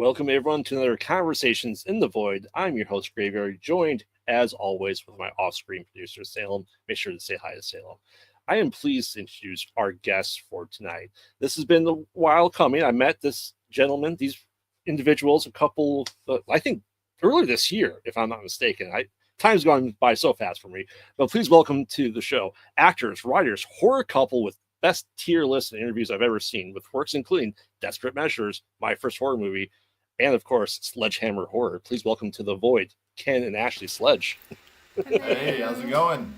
Welcome everyone to another Conversations in the Void. I'm your host Graveyard, joined as always with my off-screen producer Salem. Make sure to say hi to Salem. I am pleased to introduce our guests for tonight. This has been a while coming. I met this gentleman, these individuals, a couple, I think earlier this year, if I'm not mistaken. Time's gone by so fast for me. But please welcome to the show actors, writers, horror couple with best tier list and interviews I've ever seen, with works including Desperate Measures, my first horror movie, and of course SledgeHammer Horror. Please welcome to the Void, Ken and Ashley Sledge. Hey, how's it going?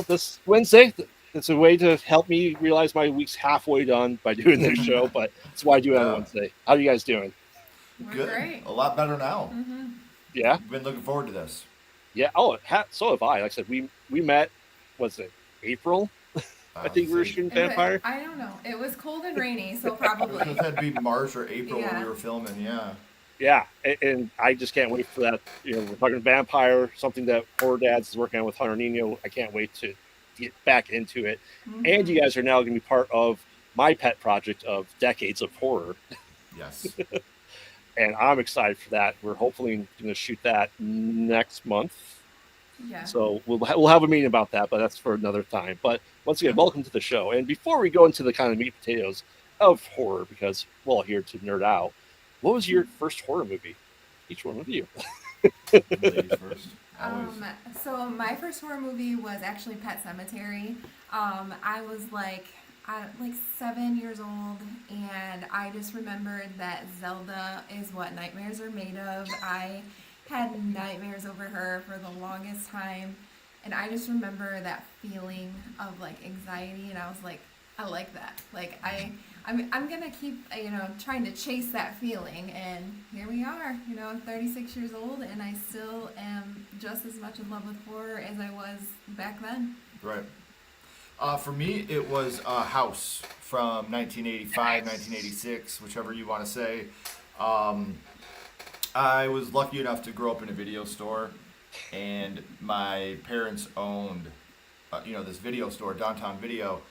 This Wednesday, it's a way to help me realize my week's halfway done by doing this show, but that's why I do it on Wednesday. How are you guys doing? We're good. Great. A lot better now. Mm-hmm. Yeah. Been looking forward to this. Yeah. So have I. Like I said, we met, was it April? I think we were shooting Vampire. I don't know. It was cold and rainy, so probably. It had to be March or April when we were filming, Yeah, and I just can't wait for that. We're talking Vampire, something that Horror Dads is working on with Hunter Nino. I can't wait to get back into it. Mm-hmm. And you guys are now going to be part of my pet project of Decades of Horror. Yes. And I'm excited for that. We're hopefully going to shoot that next month. Yeah. So we'll have a meeting about that, but that's for another time. But once again, welcome to the show. And before we go into the kind of meat and potatoes of horror, because we're all here to nerd out, what was your first horror movie? Each one of you. Ladies first. So my first horror movie was actually Pet Sematary. I was like 7 years old, and I just remembered that Zelda is what nightmares are made of. I had nightmares over her for the longest time, and I just remember that feeling of like anxiety, and I was like, I like that. Like I'm gonna keep trying to chase that feeling, and here we are. I'm 36 years old, and I still am just as much in love with horror as I was back then. Right. For me, it was House from 1985, 1986, whichever you want to say. I was lucky enough to grow up in a video store, and my parents owned, this video store, Downtown Video,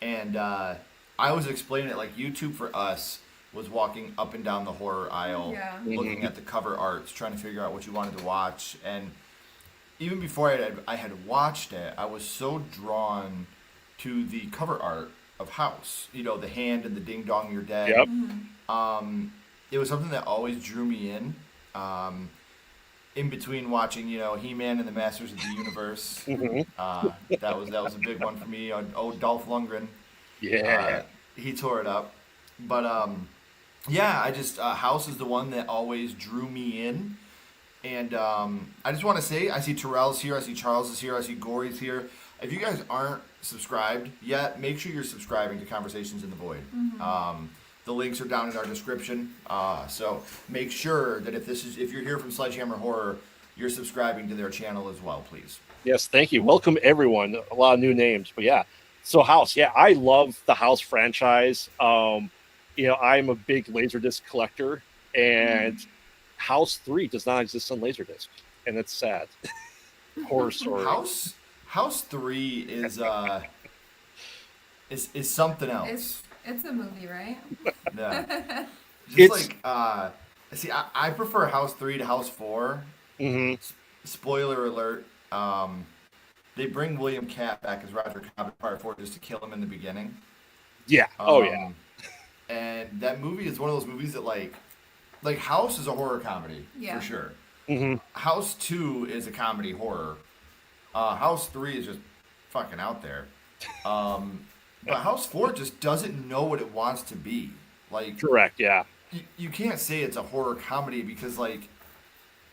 and I was explaining it like YouTube for us was walking up and down the horror aisle, looking at the cover arts, trying to figure out what you wanted to watch, and even before I had watched it, I was so drawn to the cover art of House, the hand and the ding dong, you're dead. Yep. It was something that always drew me in between watching, He-Man and the Masters of the Universe. That was a big one for me. Dolph Lundgren. Yeah. He tore it up. But, I just, House is the one that always drew me in. And I just want to say, I see Terrell's here, I see Charles is here, I see Gory's here. If you guys aren't subscribed yet, make sure you're subscribing to Conversations in the Void. The links are down in our description. So make sure that if you're here from SledgeHammer Horror, you're subscribing to their channel as well, please. Yes, thank you. Welcome everyone. A lot of new names, but yeah. So House, I love the House franchise. I'm a big Laserdisc collector, and House 3 does not exist on Laserdisc, and it's sad. Horror story. House 3 is something else. It's a movie, right? Yeah. I prefer House 3 to House 4. Mm-hmm. Spoiler alert. They bring William Katt back as Roger Cobb in Part 4 just to kill him in the beginning. Yeah. Yeah. And that movie is one of those movies that like House is a horror comedy, for sure. Mm-hmm. House 2 is a comedy horror. House 3 is just fucking out there. But House 4 just doesn't know what it wants to be. Like, correct, yeah. You can't say it's a horror comedy because, like,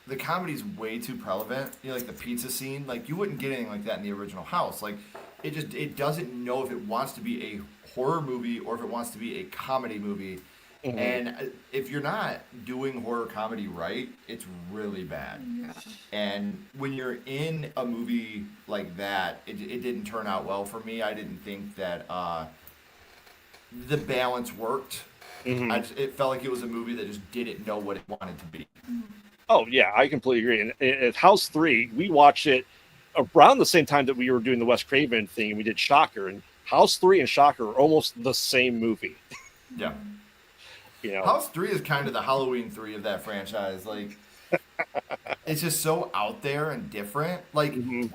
the comedy's way too prevalent. Like the pizza scene. Like, you wouldn't get anything like that in the original House. Like, it doesn't know if it wants to be a horror movie or if it wants to be a comedy movie. Mm-hmm. And if you're not doing horror comedy right, it's really bad. Yeah. And when you're in a movie like that, it didn't turn out well for me. I didn't think that the balance worked. Mm-hmm. It felt like it was a movie that just didn't know what it wanted to be. Oh, yeah, I completely agree. And at House 3, we watched it around the same time that we were doing the Wes Craven thing, and we did Shocker. And House 3 and Shocker are almost the same movie. Yeah. You know, House 3 is kind of the Halloween 3 of that franchise. Like, it's just so out there and different. Like, mhm.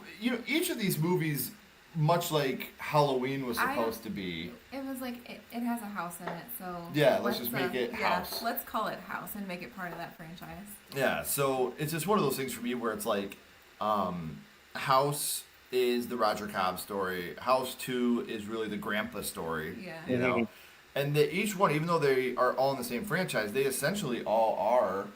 each of these movies, much like Halloween was I- supposed to be. It was like it has a house in it, so Yeah, let's just make it yeah, House. let's call it House and make it part of that franchise. Yeah, so it's just one of those things for me where it's like, House is the Roger Cobb story. House 2 is really the Grandpa story. Yeah. You know? And each one, even though they are all in the same franchise, they essentially all are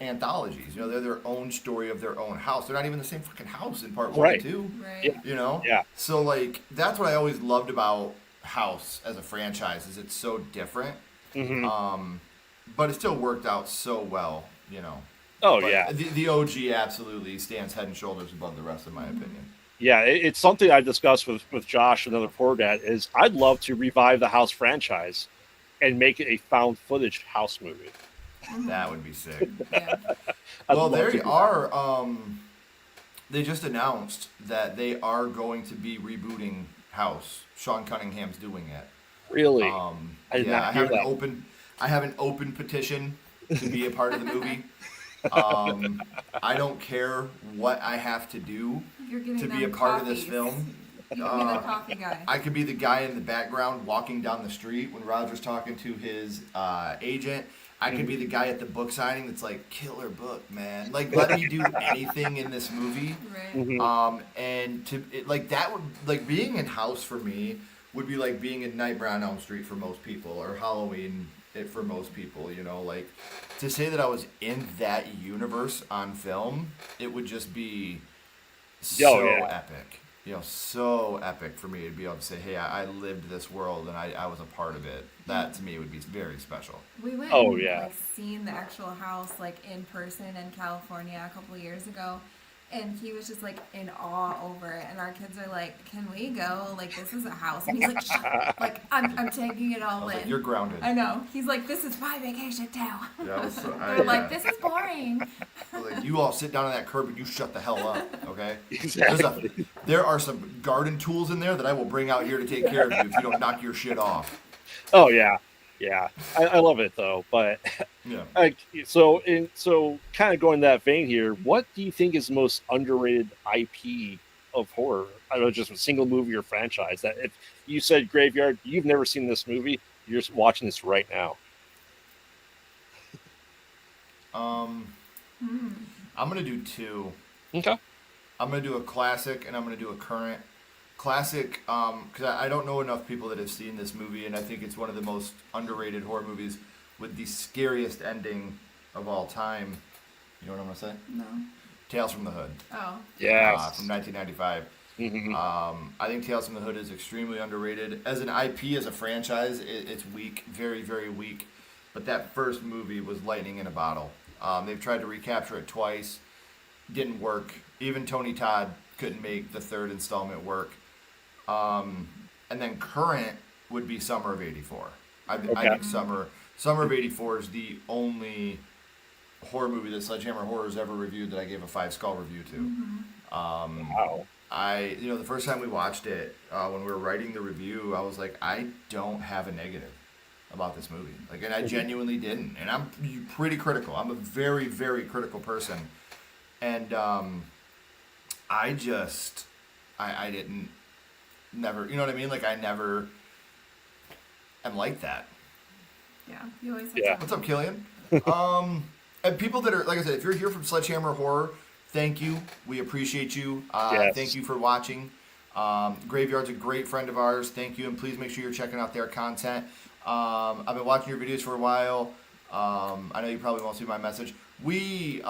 anthologies. You know, they're their own story of their own house. They're not even the same fucking house in part 1 Right. and 2. Right. Yeah. You know? Yeah. So, like, that's what I always loved about House as a franchise, is it's so different. Mhm. But it still worked out so well, you know. Oh But yeah. the OG absolutely stands head and shoulders above the rest, in my opinion. Yeah, it's something I discussed with Josh, another poor dad, is I'd love to revive the House franchise and make it a found footage House movie. That would be sick. Yeah. I'd Well, love they to do that. are. They just announced that they are going to be rebooting House. Sean Cunningham's doing it. Really. I did Yeah, not I hear have an that. open. I have an open petition to be a part of the movie. I don't care what I have to do You're getting to be a them part of this coffees. film. You can be the coffee guy. I could be the guy in the background walking down the street when Roger's talking to his agent. I could be the guy at the book signing that's like, killer book, man. Like, let me do anything in this movie. Right. Mhm. And like that would, like, being in House for me would be like being in Nightmare on Elm Street for most people, or Halloween for most people. You know, like, to say that I was in that universe on film, it would just be so yeah. epic. You know, so epic for me to be able to say, hey, I lived this world and I was a part of it. That to me would be very special. We went Oh, and yeah. like seen the actual house like in person in California a couple of years ago, and he was just like in awe over it. And our kids are like, "Can we go? Like, this is a house." And he's like, "Shut up. Like, I'm taking it I all was in." like, you're grounded. I know. He's like, "This is my vacation too." Yeah, I was so, They're like, "This is boring." I was like, you all sit down on that curb and you shut the hell up, okay? Exactly. There are some garden tools in there that I will bring out here to take care of you if you don't knock your shit off. Oh yeah. Yeah. I love it though, but Yeah. so kind of going that vein here, what do you think is the most underrated IP of horror? I don't know, just a single movie or franchise that if you said Graveyard, you've never seen this movie, you're just watching this right now. I'm gonna do two. Okay. I'm gonna do a classic and I'm gonna do a current. Classic, because I don't know enough people that have seen this movie, and I think it's one of the most underrated horror movies with the scariest ending of all time. You know what I'm gonna say? No. Tales from the Hood. Oh. Yes. From 1995. I think Tales from the Hood is extremely underrated. As an IP, as a franchise, it's weak, very, very weak. But that first movie was lightning in a bottle. They've tried to recapture it twice, didn't work. Even Tony Todd couldn't make the third installment work. And then current would be Summer of '84. I think Summer of '84 is the only horror movie that SledgeHammer Horror has ever reviewed that I gave a 5-star review to. Wow. The first time we watched it, when we were writing the review, I was like, I don't have a negative about this movie. Like, and I genuinely didn't. And I'm pretty critical. I'm a very, very critical person. And I didn't, never, you know what I mean? Like, I never am like that. Yeah. You always have Yeah. to. What's up, Killian? And people that are, like I said, if you're here from SledgeHammer Horror, thank you. We appreciate you. Yes. Thank you for watching. Graveyard's a great friend of ours. Thank you, and please make sure you're checking out their content. I've been watching your videos for a while. I know you probably won't see my message. We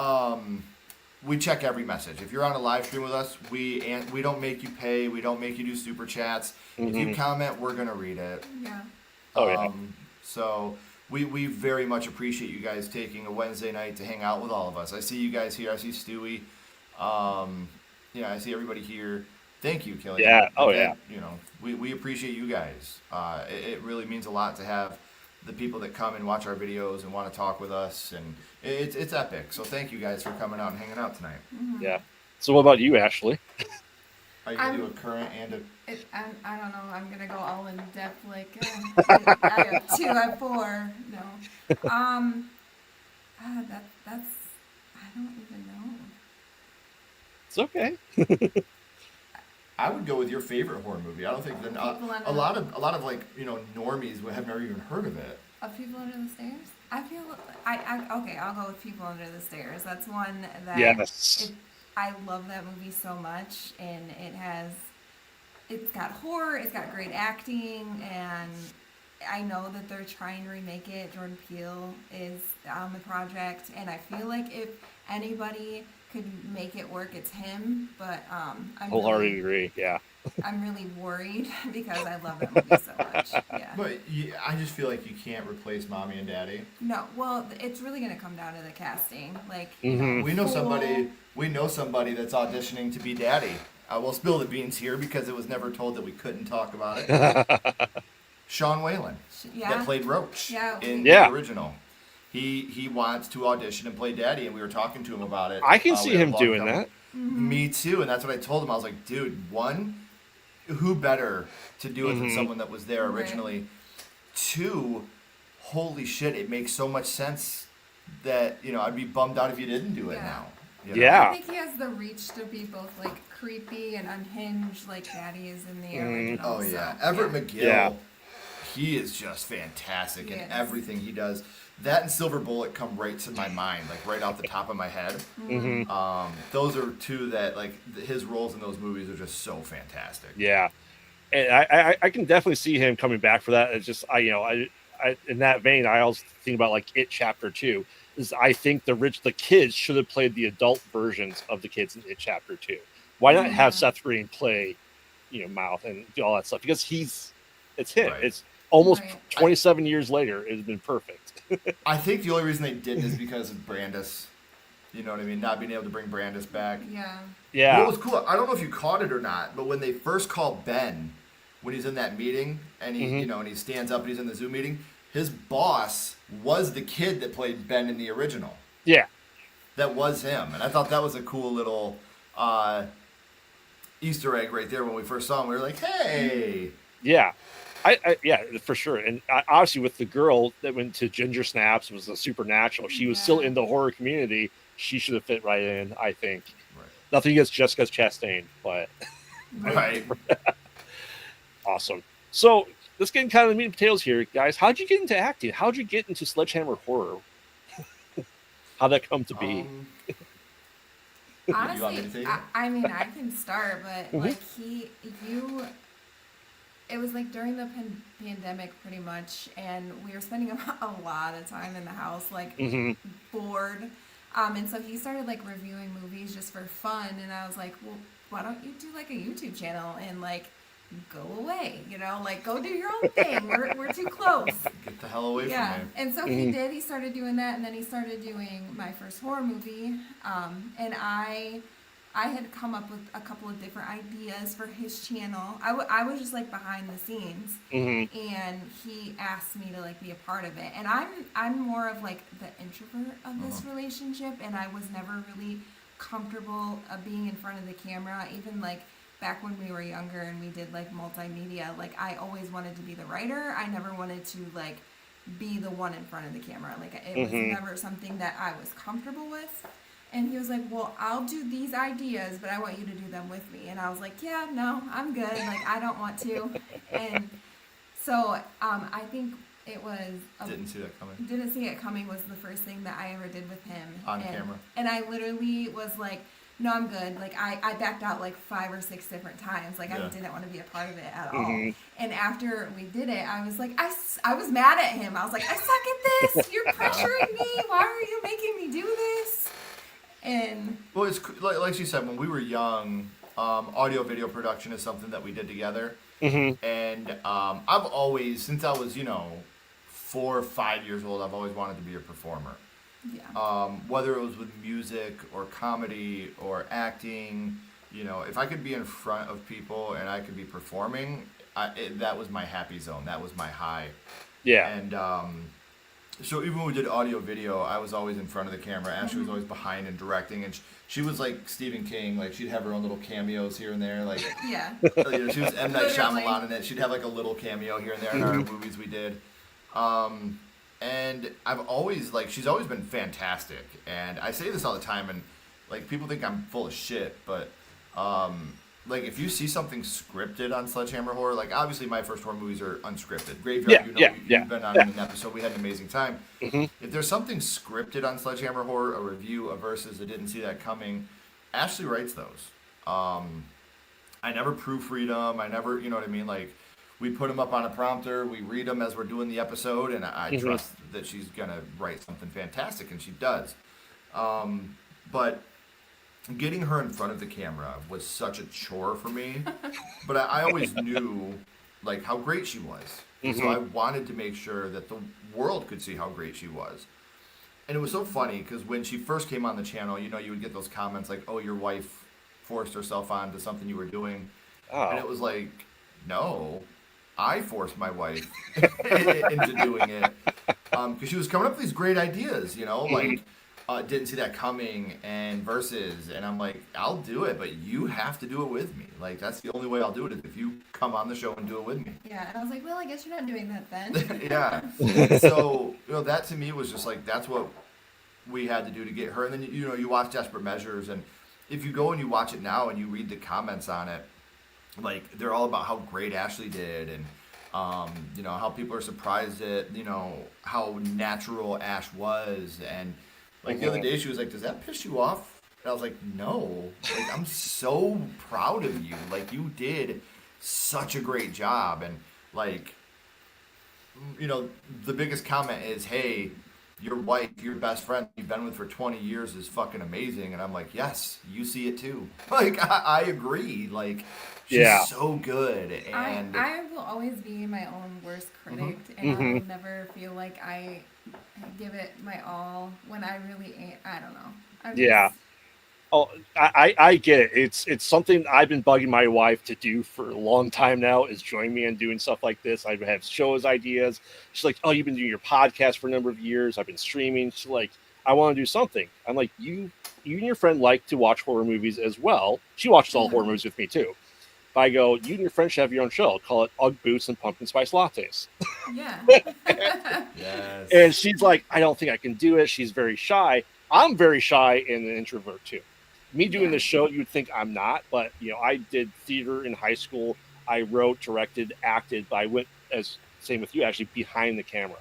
check every message. If you're on a live stream with us, we don't make you pay. We don't make you do super chats. If you comment, we're gonna read it. Yeah. Oh, yeah. So we very much appreciate you guys taking a Wednesday night to hang out with all of us. I see you guys here. I see Stewie. I see everybody here. Thank you, Killian. Yeah. Oh, Again, we appreciate you guys. It really means a lot to have the people that come and watch our videos and want to talk with us, and it's epic. So thank you guys for coming out and hanging out tonight. Yeah. So what about you, Ashley? Are you gonna do a current and a? I don't know. I'm gonna go all in depth. Like I have 2, I have 4. No. That's. I don't even know. It's okay. I would go with your favorite horror movie. I don't think that a lot of like normies would have never even heard of it. Of People Under the Stairs? I feel okay. I'll go with People Under the Stairs. That's one that Yes. I love that movie so much, and it's got horror, it's got great acting, and I know that they're trying to remake it. Jordan Peele is on the project, and I feel like if anybody could make it work, it's him. But I'm Wholeheartedly agree. Yeah. I'm really worried because I love that movie so much. Yeah. But I just feel like you can't replace Mommy and Daddy. No, well, it's really gonna come down to the casting. Like, We know somebody. We know somebody that's auditioning to be Daddy. We'll spill the beans here because it was never told that we couldn't talk about it. Sean Whalen, that played Roach in the original. He wants to audition and play Daddy, and we were talking to him about it. I can see him doing that. Me too, and that's what I told him. I was like, dude, who better to do it than someone that was there originally? Right. 2, holy shit, it makes so much sense that, I'd be bummed out if you didn't do it now. Yeah. I think he has the reach to be both, like, creepy and unhinged like Daddy is in the original. Oh, yeah. Everett McGill, he is just fantastic in everything he does. That and Silver Bullet come right to my mind, like right off the top of my head. Those are 2 that, like, his roles in those movies are just so fantastic. Yeah, and I can definitely see him coming back for that. It's just I in that vein, I also think about like It Chapter 2. Is I think the kids should have played the adult versions of the kids in It Chapter 2. Why not have Seth Green play, Mouth and do all that stuff? Because it's him. Right. It's almost 27 years later. It's been perfect. I think the only reason they didn't is because of Brandis. You know what I mean? Not being able to bring Brandis back. Yeah. Yeah. What was cool, I don't know if you caught it or not, but when they first called Ben, when he's in that meeting, and he, and he stands up and he's in the Zoom meeting, his boss was the kid that played Ben in the original. Yeah. That was him. And I thought that was a cool little Easter egg right there when we first saw him. We were like, hey. Yeah. Yeah, for sure. And obviously with the girl that went to Ginger Snaps, was a Supernatural. She was still in the horror community. She should have fit right in, I think. Right. Nothing against Jessica Chastain, but right. Awesome. So let's get in kind of the meat and potatoes here, guys. How'd you get into acting? How'd you get into SledgeHammer Horror? How'd that come to be? Honestly, I mean, I can start, but like it was like during the pandemic pretty much, and we were spending a lot of time in the house, like bored. And so he started like reviewing movies just for fun, and I was like, well, why don't you do like a YouTube channel and like go away, like go do your own thing. We're too close. Get the hell away from me. And so he did. He started doing that, and then he started doing my first horror movie. And I had come up with a couple of different ideas for his channel. I was just like behind the scenes, and he asked me to like be a part of it. And I'm more of like the introvert of this relationship, and I was never really comfortable being in front of the camera. Even like back when we were younger and we did like multimedia, like I always wanted to be the writer. I never wanted to like be the one in front of the camera. Like it was never something that I was comfortable with. And he was like, well, I'll do these ideas, but I want you to do them with me. And I was like, yeah, no, I'm good. Like, I don't want to. And so I think it was... Didn't see that coming. Didn't see it coming was the first thing that I ever did with him. On camera. And I literally was like, no, I'm good. Like, I backed out like 5 or 6 different times. Like, I didn't want to be a part of it at all. And after we did it, I was like, I was mad at him. I was like, I suck at this. You're pressuring me. Why are you making me do this? And well, it's like you said, when we were young, audio video production is something that we did together. And I've always, since I was 4 or 5 years old, I've always wanted to be a performer. Yeah. Whether it was with music or comedy or acting, if I could be in front of people and I could be performing, that was my happy zone. That was my high. Yeah. And So even when we did audio video, I was always in front of the camera. Ashley was always behind and directing, and she was like Stephen King. Like she'd have her own little cameos here and there. Like Yeah. she was M. Night Literally. Shyamalan in it. She'd have like a little cameo here and there in our movies we did. And I've always she's always been fantastic. And I say this all the time, and like people think I'm full of shit, but like if you see something scripted on SledgeHammer Horror, like obviously my first horror movies are unscripted. Graveyard, you've been on an episode, we had an amazing time. If there's something scripted on SledgeHammer Horror, a review, a versus, I didn't see that coming, Ashley writes those. I never proofread them. I never, you know what I mean? Like we put them up on a prompter, we read them as we're doing the episode, and I trust that she's gonna write something fantastic, and she does. But getting her in front of the camera was such a chore for me, but I always knew like how great she was. So I wanted to make sure that the world could see how great she was. And it was so funny because when she first came on the channel, you know, you would get those comments like, "Oh, your wife forced herself onto something you were doing," and it was like, no, I forced my wife into doing it because she was coming up with these great ideas, you know, like. Didn't see that coming and versus, and I'm like, I'll do it, but you have to do it with me. Like that's the only way I'll do it is if you come on the show and do it with me. Yeah, and I was like, well, I guess you're not doing that then. Yeah. So you know that to me was just like that's what we had to do to get her. And then you know you watch Desperate Measures, and if you go and you watch it now and you read the comments on it, like they're all about how great Ashley did and. You know how people are surprised at you know how natural Ash was and. Like the other day, she was like, "Does that piss you off?" And I was like, "No. Like I'm so proud of you. Like you did such a great job." And like, you know, the biggest comment is, "Hey, your wife, your best friend you've been with for 20 years is fucking amazing." And I'm like, "Yes, you see it too." Like I agree. Like she's so good. And I will always be my own worst critic, and I will never feel like I give it my all when I really ain't. I don't know. Oh, I get it. It's something I've been bugging my wife to do for a long time now is join me in doing stuff like this. I have shows ideas. She's like, "Oh, you've been doing your podcast for a number of years. I've been streaming." She's like, "I want to do something." I'm like, you and your friend like to watch horror movies as well. She watches all horror movies with me too. But I go, you and your friend should have your own show. Call it Ugg Boots and Pumpkin Spice Lattes. Yeah. yes. And she's like, I don't think I can do it. She's very shy. I'm very shy and an introvert too. Me doing this show, you would think I'm not, but you know, I did theater in high school. I wrote, directed, acted, but I went as same with you, actually behind the camera.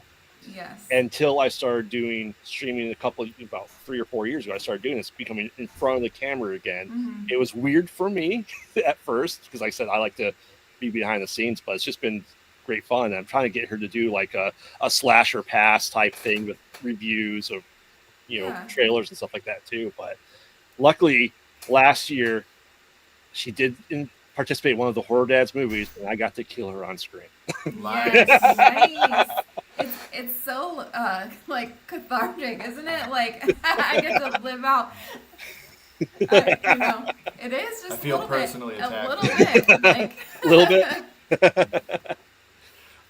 Yes. Until I started doing streaming about 3 or 4 years ago, I started doing this, becoming in front of the camera again. It was weird for me at first because like I said I like to be behind the scenes, but it's just been great fun. I'm trying to get her to do like a slasher pass type thing with reviews of trailers and stuff like that too. But luckily, last year she did participate in one of the Horror Dads movies, and I got to kill her on screen. Yes, nice. It's so like cathartic, isn't it? Like I get to live out. You know, it is just. I feel personally attacked. A little bit, like a little bit.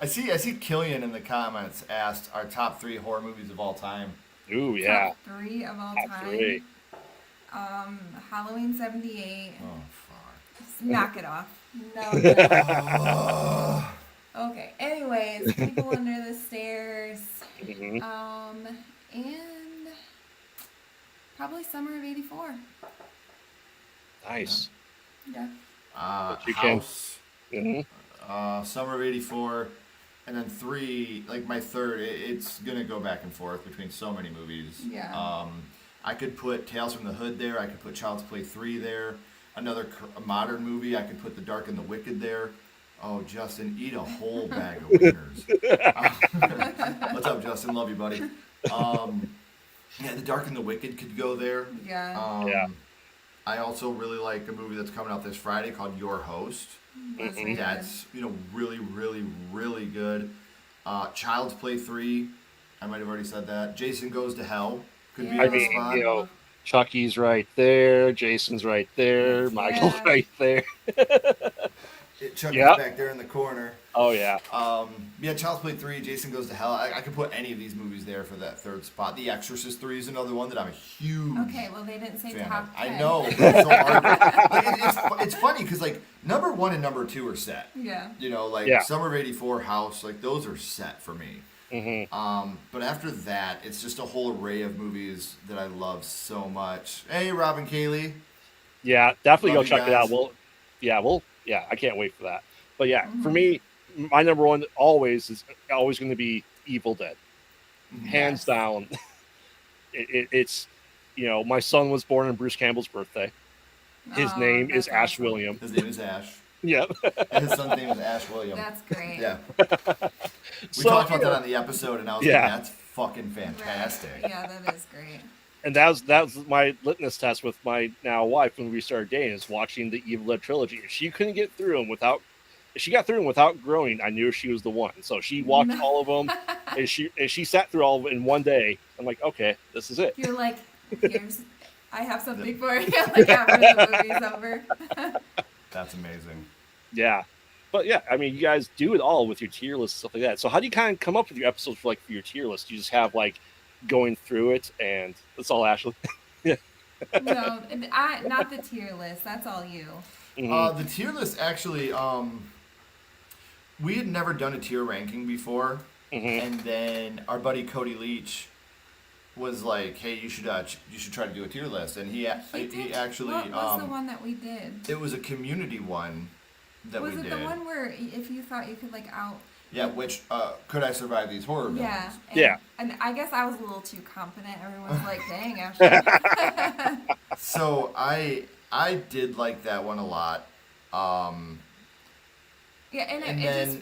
I see Killian in the comments asked our top 3 horror movies of all time. Ooh, yeah. Top 3 of all Top time. 3. Halloween '78. Oh fuck. Just knock it off. No. Okay. Anyways, People Under the Stairs. And probably Summer of '84. Nice. Yeah. House. Summer of '84, and then 3. Like my third, it's gonna go back and forth between so many movies. Yeah. I could put Tales from the Hood there. I could put Child's Play 3 there. Another modern movie. I could put The Dark and the Wicked there. Oh, Justin, eat a whole bag of wieners. What's up, Justin? Love you, buddy. Yeah, The Dark and the Wicked could go there. Yeah. I also really like a movie that's coming out this Friday called Your Host. That's really, really, really good. Child's Play 3. I might have already said that. Jason Goes to Hell could be on the spot. Chucky's right there. Jason's right there. Michael's right there. Chucky's back there in the corner. Oh yeah. Yeah, Child's Play 3, Jason Goes to Hell. I could put any of these movies there for that third spot. The Exorcist 3 is another one that I'm a huge Okay, well, they didn't say fan top of. 10. I know, but it's so hard. Like, it's funny because, like, number 1 and number 2 are set. Yeah. You know, like, Yeah. Summer of '84, House, like, those are set for me. Mm-hmm. But after that, it's just a whole array of movies that I love so much. Hey, Rob and Kaylee. Yeah, definitely Love go you check it out. guys. Yeah, I can't wait for that. But yeah, for me, my number one is always going to be Evil Dead, hands Yes. down. It's, my son was born on Bruce Campbell's birthday. His Oh, name is that's Ash awesome. William. His name is Ash. Yeah. And his son's name is Ash William. That's great. Yeah. We talked about that on the episode, and I was Yeah. like, that's fucking fantastic. Right. Yeah, that is great. And that was my litmus test with my now wife when we started dating, is watching the Evil Dead trilogy. If she couldn't get through them without growing, I knew she was the one. So she watched all of them, and she sat through all of them in one day. I'm like, okay, this is it. You're like, I have something for you. Like after the movie's over. That's amazing. Yeah. But yeah, I mean, you guys do it all with your tier list and stuff like that. So how do you kind of come up with your episodes for your tier list? You just have going through it, and that's all Ashley. No, not the tier list. That's all you. Mm-hmm. The tier list actually, we had never done a tier ranking before, and then our buddy Cody Leach was like, "Hey, you should try to do a tier list," and he did. actually What was the one that we did? it was a community one that Was we it did. the one where if you thought you could out? Yeah, which could I survive these horror villains? Yeah. And, Yeah. And I guess I was a little too confident. Everyone's like, "Dang, Ashley." So I did like that one a lot. Yeah, and then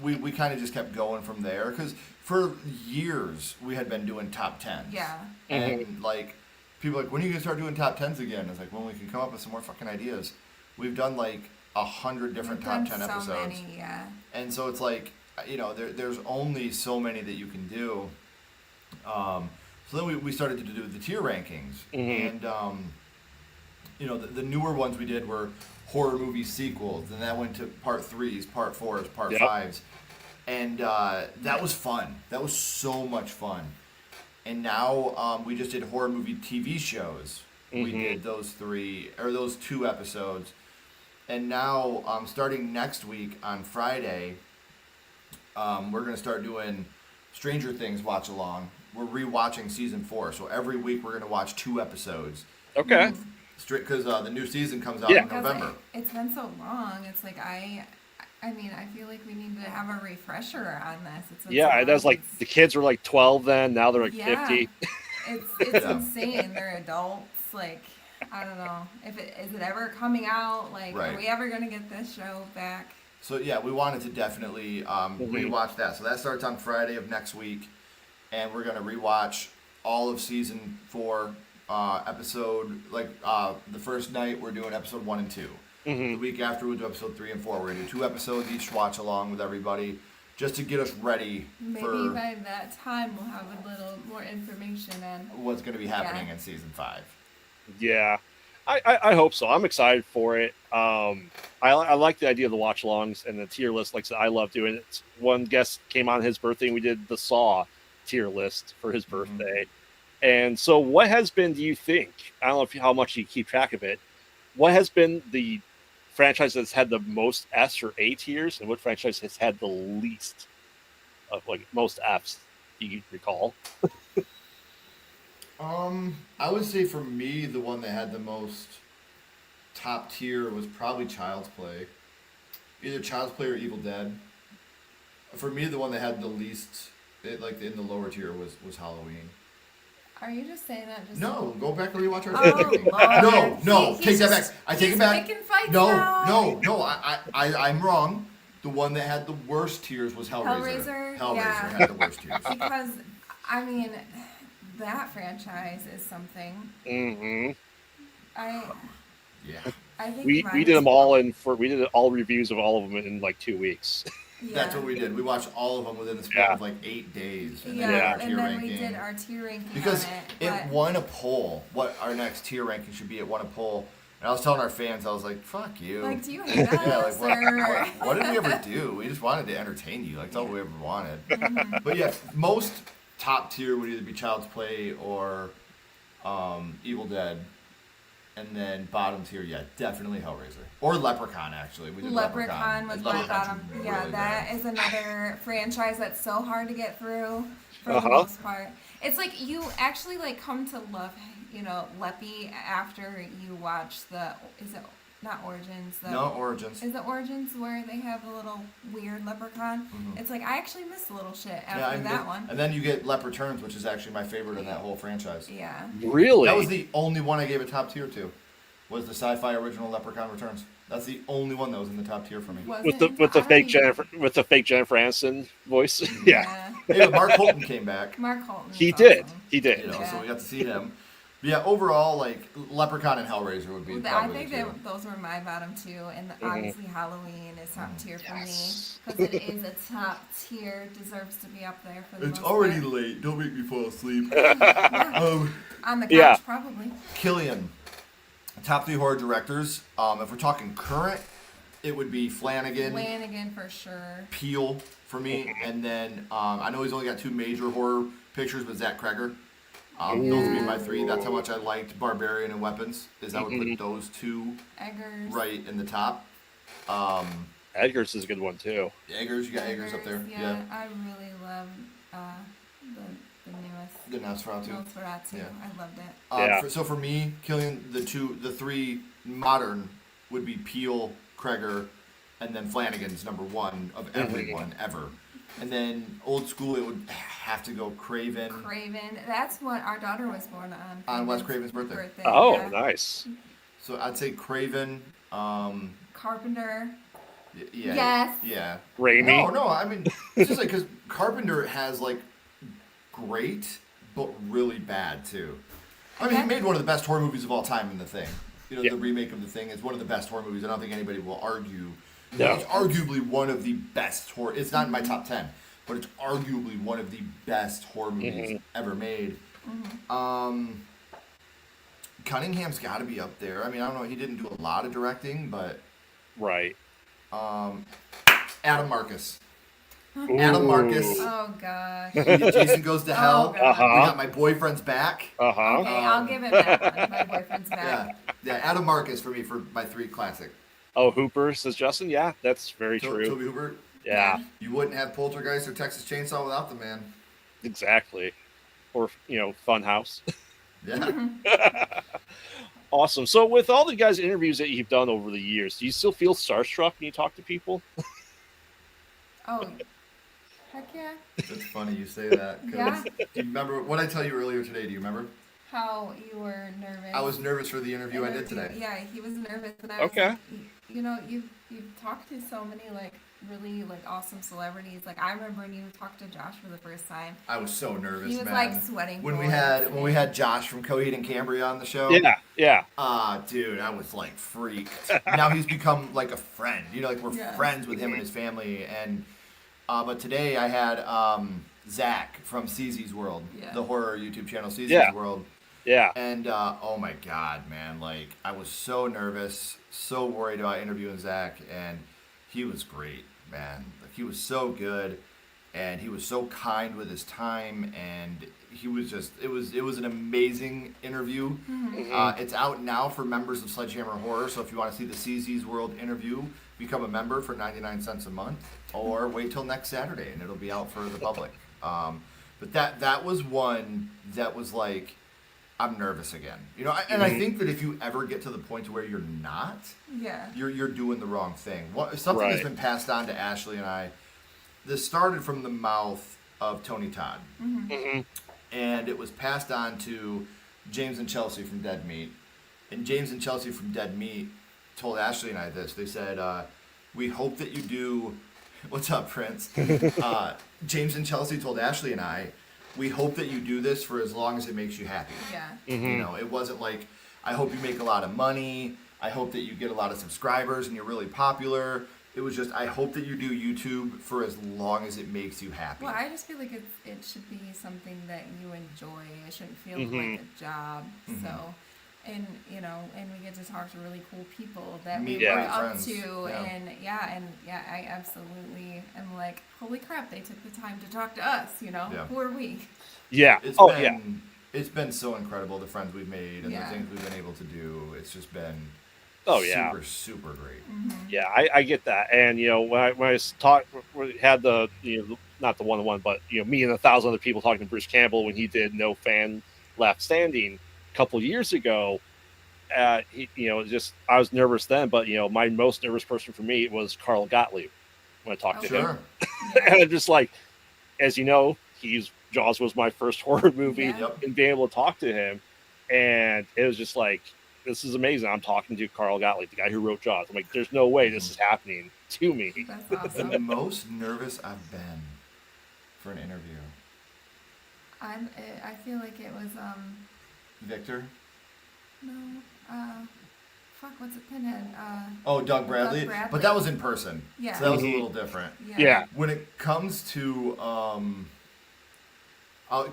we kind of just kept going from there because for years we had been doing top 10s. Yeah. And people are like, when are you gonna start doing top 10s again? It's like, when we can come up with some more fucking ideas. We've done 100 different We've top done 10 so episodes. many, yeah. And so it's there's only so many that you can do. So then we started to do the tier rankings. And, the newer ones we did were horror movie sequels. Then that went to part 3s, part 4s, part 5s. And that was fun. That was so much fun. And now we just did horror movie TV shows. We did those 2 episodes. And now, starting next week on Friday, we're going to start doing Stranger Things watch along. We're rewatching season 4, so every week we're going to watch 2 episodes. Okay. Straight because the new season comes out Yeah. in November. It's been so long. It's like I feel like we need to have a refresher on this. It's been so Yeah, that's long. the kids were 12 then. Now they're 50. It's Yeah. insane. They're adults. I don't know. Is it ever coming out? Right. Are we ever gonna get this show back? So yeah, we wanted to definitely rewatch that. So that starts on Friday of next week, and we're gonna rewatch all of season 4 episode. The first night we're doing episode 1 and 2. The week after we'll do episode 3 and 4. We're gonna do 2 episodes each, watch along with everybody, just to get us ready Maybe for by that time we'll have a little more information on. what's gonna be happening in season 5. Yeah, I hope so. I'm excited for it. I like the idea of the watch alongs and the tier list. Like I said, I love doing it. One guest came on his birthday and we did the Saw tier list for his birthday. And so what has been, do you think, I don't know how much you keep track of it, what has been the franchise that's had the most S or A tiers, and what franchise has had the least of most Fs, do you recall? I would say for me, the one that had the most top tier was probably Child's Play. Either Child's Play or Evil Dead. For me, the one that had the least, in the lower tier, was Halloween. Are you just saying that? No, go back and rewatch our Oh, Lord. No, He's take that just- back. I take it back. Picking fights No, now. I'm wrong. The one that had the worst tiers was Hellraiser. Hellraiser? Yeah. had the worst tiers. Because that franchise is something. Mm-hmm. Yeah. I think We mine did is- them all we did all reviews of all of them in 2 weeks. Yeah. That's what we did. We watched all of them within the span of 8 days. And Yeah, then did our and tier then ranking. we did our tier ranking Because on it but won a poll. What our next tier ranking should be, it won a poll And I was telling our fans, I was like, "Fuck you." Like, do you hate us? Yeah, like or... what did we ever do? We just wanted to entertain you. Like that's all we ever wanted. Mm-hmm. But yeah, most top tier would either be Child's Play or Evil Dead. And then bottom tier, yeah, definitely Hellraiser. Or Leprechaun, actually. We did Leprechaun was my bottom. Really Yeah, that bad. is another franchise that's so hard to get through for the Uh-huh. most part. It's like you actually like come to love, Leppy after you watch is it not Origins? No, Origins. Is it Origins where they have the little weird leprechaun? Mhm. It's like I actually miss the little shit after Yeah, that one. And then you get Lep Returns, which is actually my favorite in that whole franchise. Yeah. Really? That was the only one I gave a top tier to. Was the sci-fi original Leprechaun Returns. That's the only one that was in the top tier for me. Was with it? the with the I don't fake even- Jennifer Aniston voice. Yeah. Hey, but Mark Holton came back. Mark Holton. He is did. awesome. He did. You know, Yeah. so we got to see him. But yeah, overall, like Leprechaun and Hellraiser would be I probably think the two. that those were my bottom two, and Mm-hmm. obviously Halloween is top tier for Yes. me because it is a top tier, deserves to be up there for the It's most already part. late. Don't make me fall asleep. On the couch Yeah. probably. Killian, top 3 horror directors. If we're talking current, it would be Flanagan, Flanagan for sure. Peele for me, and then I know he's only got 2 major horror pictures, but Zach Kreger. Those would be my 3. That's how much I liked Barbarian and Weapons. Is I would put those 2 Eggers. right in the top. Edgar's is a good one too. Eggers, you got Eggers up there. Yeah, I really love the newest. The Nosferatu. Nosferatu. Yeah. I loved it. Yeah. So for me, Killian, the 3 modern would be Peele, Kreger, and then Flanagan's number 1 of everyone ever. And then old school, it would have to go Craven. Craven. That's what our daughter was born on. On Wes Craven's birthday. Oh, yeah. nice. So I'd say Craven. Carpenter. Yeah. Yes. Yeah. Raimi. No. I mean, it's just like because Carpenter has like great, but really bad too. I mean, he made one of the best horror movies of all time in The Thing. You know, Yeah. the remake of The Thing is one of the best horror movies. I don't think anybody will argue. No. It's arguably one of the best horror. It's not in my top 10, but it's arguably one of the best horror movies ever made. Cunningham's got to be up there. I mean, I don't know. He didn't do a lot of directing, but Right. Adam Marcus. Adam Marcus. Oh gosh. Jason Goes to Hell. God. We got My Boyfriend's Back. Uh-huh. Okay, I'll give him that one. My boyfriend's Yeah, back. yeah. Adam Marcus for me for my 3 classic. Oh, Hooper, says Justin. Yeah, that's very true. Toby Hooper. Yeah, You wouldn't have Poltergeist or Texas Chainsaw without the man. exactly. Or, Funhouse. Yeah. Awesome. So with all the guys' interviews that you've done over the years, do you still feel starstruck when you talk to people? Oh, heck yeah. It's funny you say that. 'Cause Yeah. Do you remember what I tell you earlier today? Do you remember? How you were nervous. I was nervous for the interview I did today. Yeah, he was nervous, and I was Okay. like, you've talked to so many like really like awesome celebrities. Like I remember when you talked to Josh for the first time. I was so nervous, He was man. like sweating. when we bullets. had Josh from Coheed and Cambria on the show. Yeah. Dude, I was like freaked. Now he's become like a friend. Like we're Yeah. friends with him and his family. And but today I had Zach from CZ's World, Yeah. the horror YouTube channel CZ's Yeah. World. Yeah. And oh my god, man! Like I was so nervous, so worried about interviewing Zach, and he was great, man. Like he was so good, and he was so kind with his time, and he was just—it was an amazing interview. It's out now for members of SledgeHammer Horror. So if you want to see the CZ's World interview, become a member for 99 cents a month, or wait till next Saturday, and it'll be out for the public. But that was one that was like. I'm nervous again, and I think that if you ever get to the point where you're not, Yeah. you're doing the wrong thing. Something that's Right. been passed on to Ashley and I. This started from the mouth of Tony Todd, and it was passed on to James and Chelsea from Dead Meat. And James and Chelsea from Dead Meat told Ashley and I this. They said, "We hope that you do." What's up, Prince? James and Chelsea told Ashley and I. We hope that you do this for as long as it makes you happy. Yeah. It wasn't like, I hope you make a lot of money. I hope that you get a lot of subscribers and you're really popular. It was just, I hope that you do YouTube for as long as it makes you happy. Well, I just feel like it should be something that you enjoy. It shouldn't feel like a job. So, and and we get to talk to really cool people that Meet we look great up friends. to, Yeah. and I absolutely am like, holy crap, they took the time to talk to us. Yeah. Who are we? Yeah. It's Oh been yeah. it's been so incredible, the friends we've made and Yeah. the things we've been able to do. It's just been Oh yeah. super, super great. Yeah, I get that, and when I we had the not the one-on-one, but me and 1,000 other people talking to Bruce Campbell when he did No Fan Left Standing a couple years ago. Just I was nervous then, but my most nervous person for me was Carl Gottlieb when I talked to him, Sure. and Yeah. I'm just like, as you know, Jaws was my first horror movie, Yeah. Yep. and being able to talk to him, and it was just like, this is amazing. I'm talking to Carl Gottlieb, the guy who wrote Jaws. I'm like, there's no way this is happening to me. That's The awesome. most nervous I've been for an interview. I feel like it was Victor? no fuck, what's it, Pinhead? Oh, Doug Bradley? Doug Bradley. But that was in person. Yeah. So that was a Mhm. little different. Yeah. When it comes to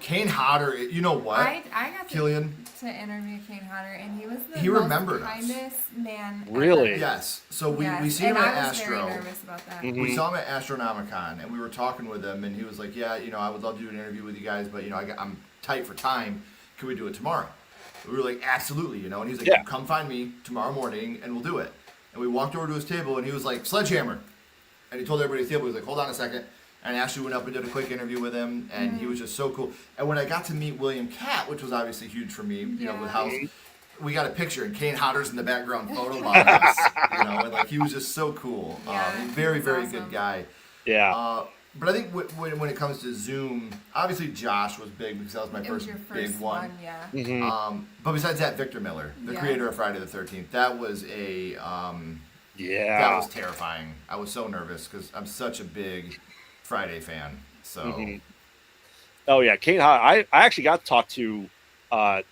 Kane Hodder, you know what? I got Killian? to interview Kane Hodder, and he was the He most remembered us. kindest man Really? ever. Yes. So we Yes, seen him and at I was Astro. very nervous about that. Mhm. We saw him at Astronomicon, and we were talking with him, and he was like, "Yeah, I would love to do an interview with you guys, but I'm tight for time. Can we do it tomorrow?" We were like, "Absolutely," and he's like, Yeah. "Come find me tomorrow morning, and we'll do it." And we walked over to his table, and he was like, "SledgeHammer," and he told everybody at the table, he was like, "Hold on a second." And Ashley went up and did a quick interview with him, and he was just so cool. And when I got to meet William Catt, which was obviously huge for me, with Yeah. House, we got a picture, and Kane Hodder's in the background photobombing us, and like he was just so cool. Yeah, Very, that's very awesome. good guy. Yeah. But I think when it comes to Zoom, obviously Josh was big because that was my It was first your big first one. yeah. Mhm. But besides that, Victor Miller, the Yeah. creator of Friday the 13th, that was that Yeah. was terrifying. I was so nervous because I'm such a big Friday fan. So Mhm. Oh yeah, Kane Hodder. I actually got to talk to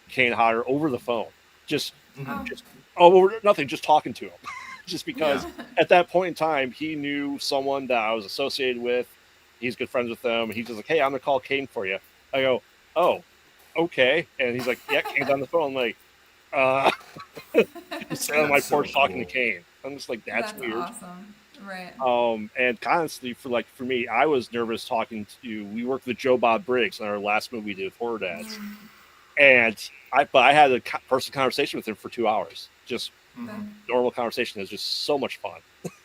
Kane Hodder over the phone. Just Oh, just over nothing, just talking to him. Just because Yeah. at that point in time he knew someone that I was associated with. He's good friends with them. He's just like, "Hey, I'm gonna call Kane for you." I go, "Oh, okay." And he's like, "Yeah, Kane's on the phone." I'm like, just sitting on my That's so porch talking to cool. Kane. I'm just like, that's weird. awesome. Right. And honestly, for me, I was nervous talking to. We worked with Joe Bob Briggs on our last movie we did with Horror Dads, and I had a personal conversation with him for 2 hours. Just Mhm. normal conversation. It was just so much fun.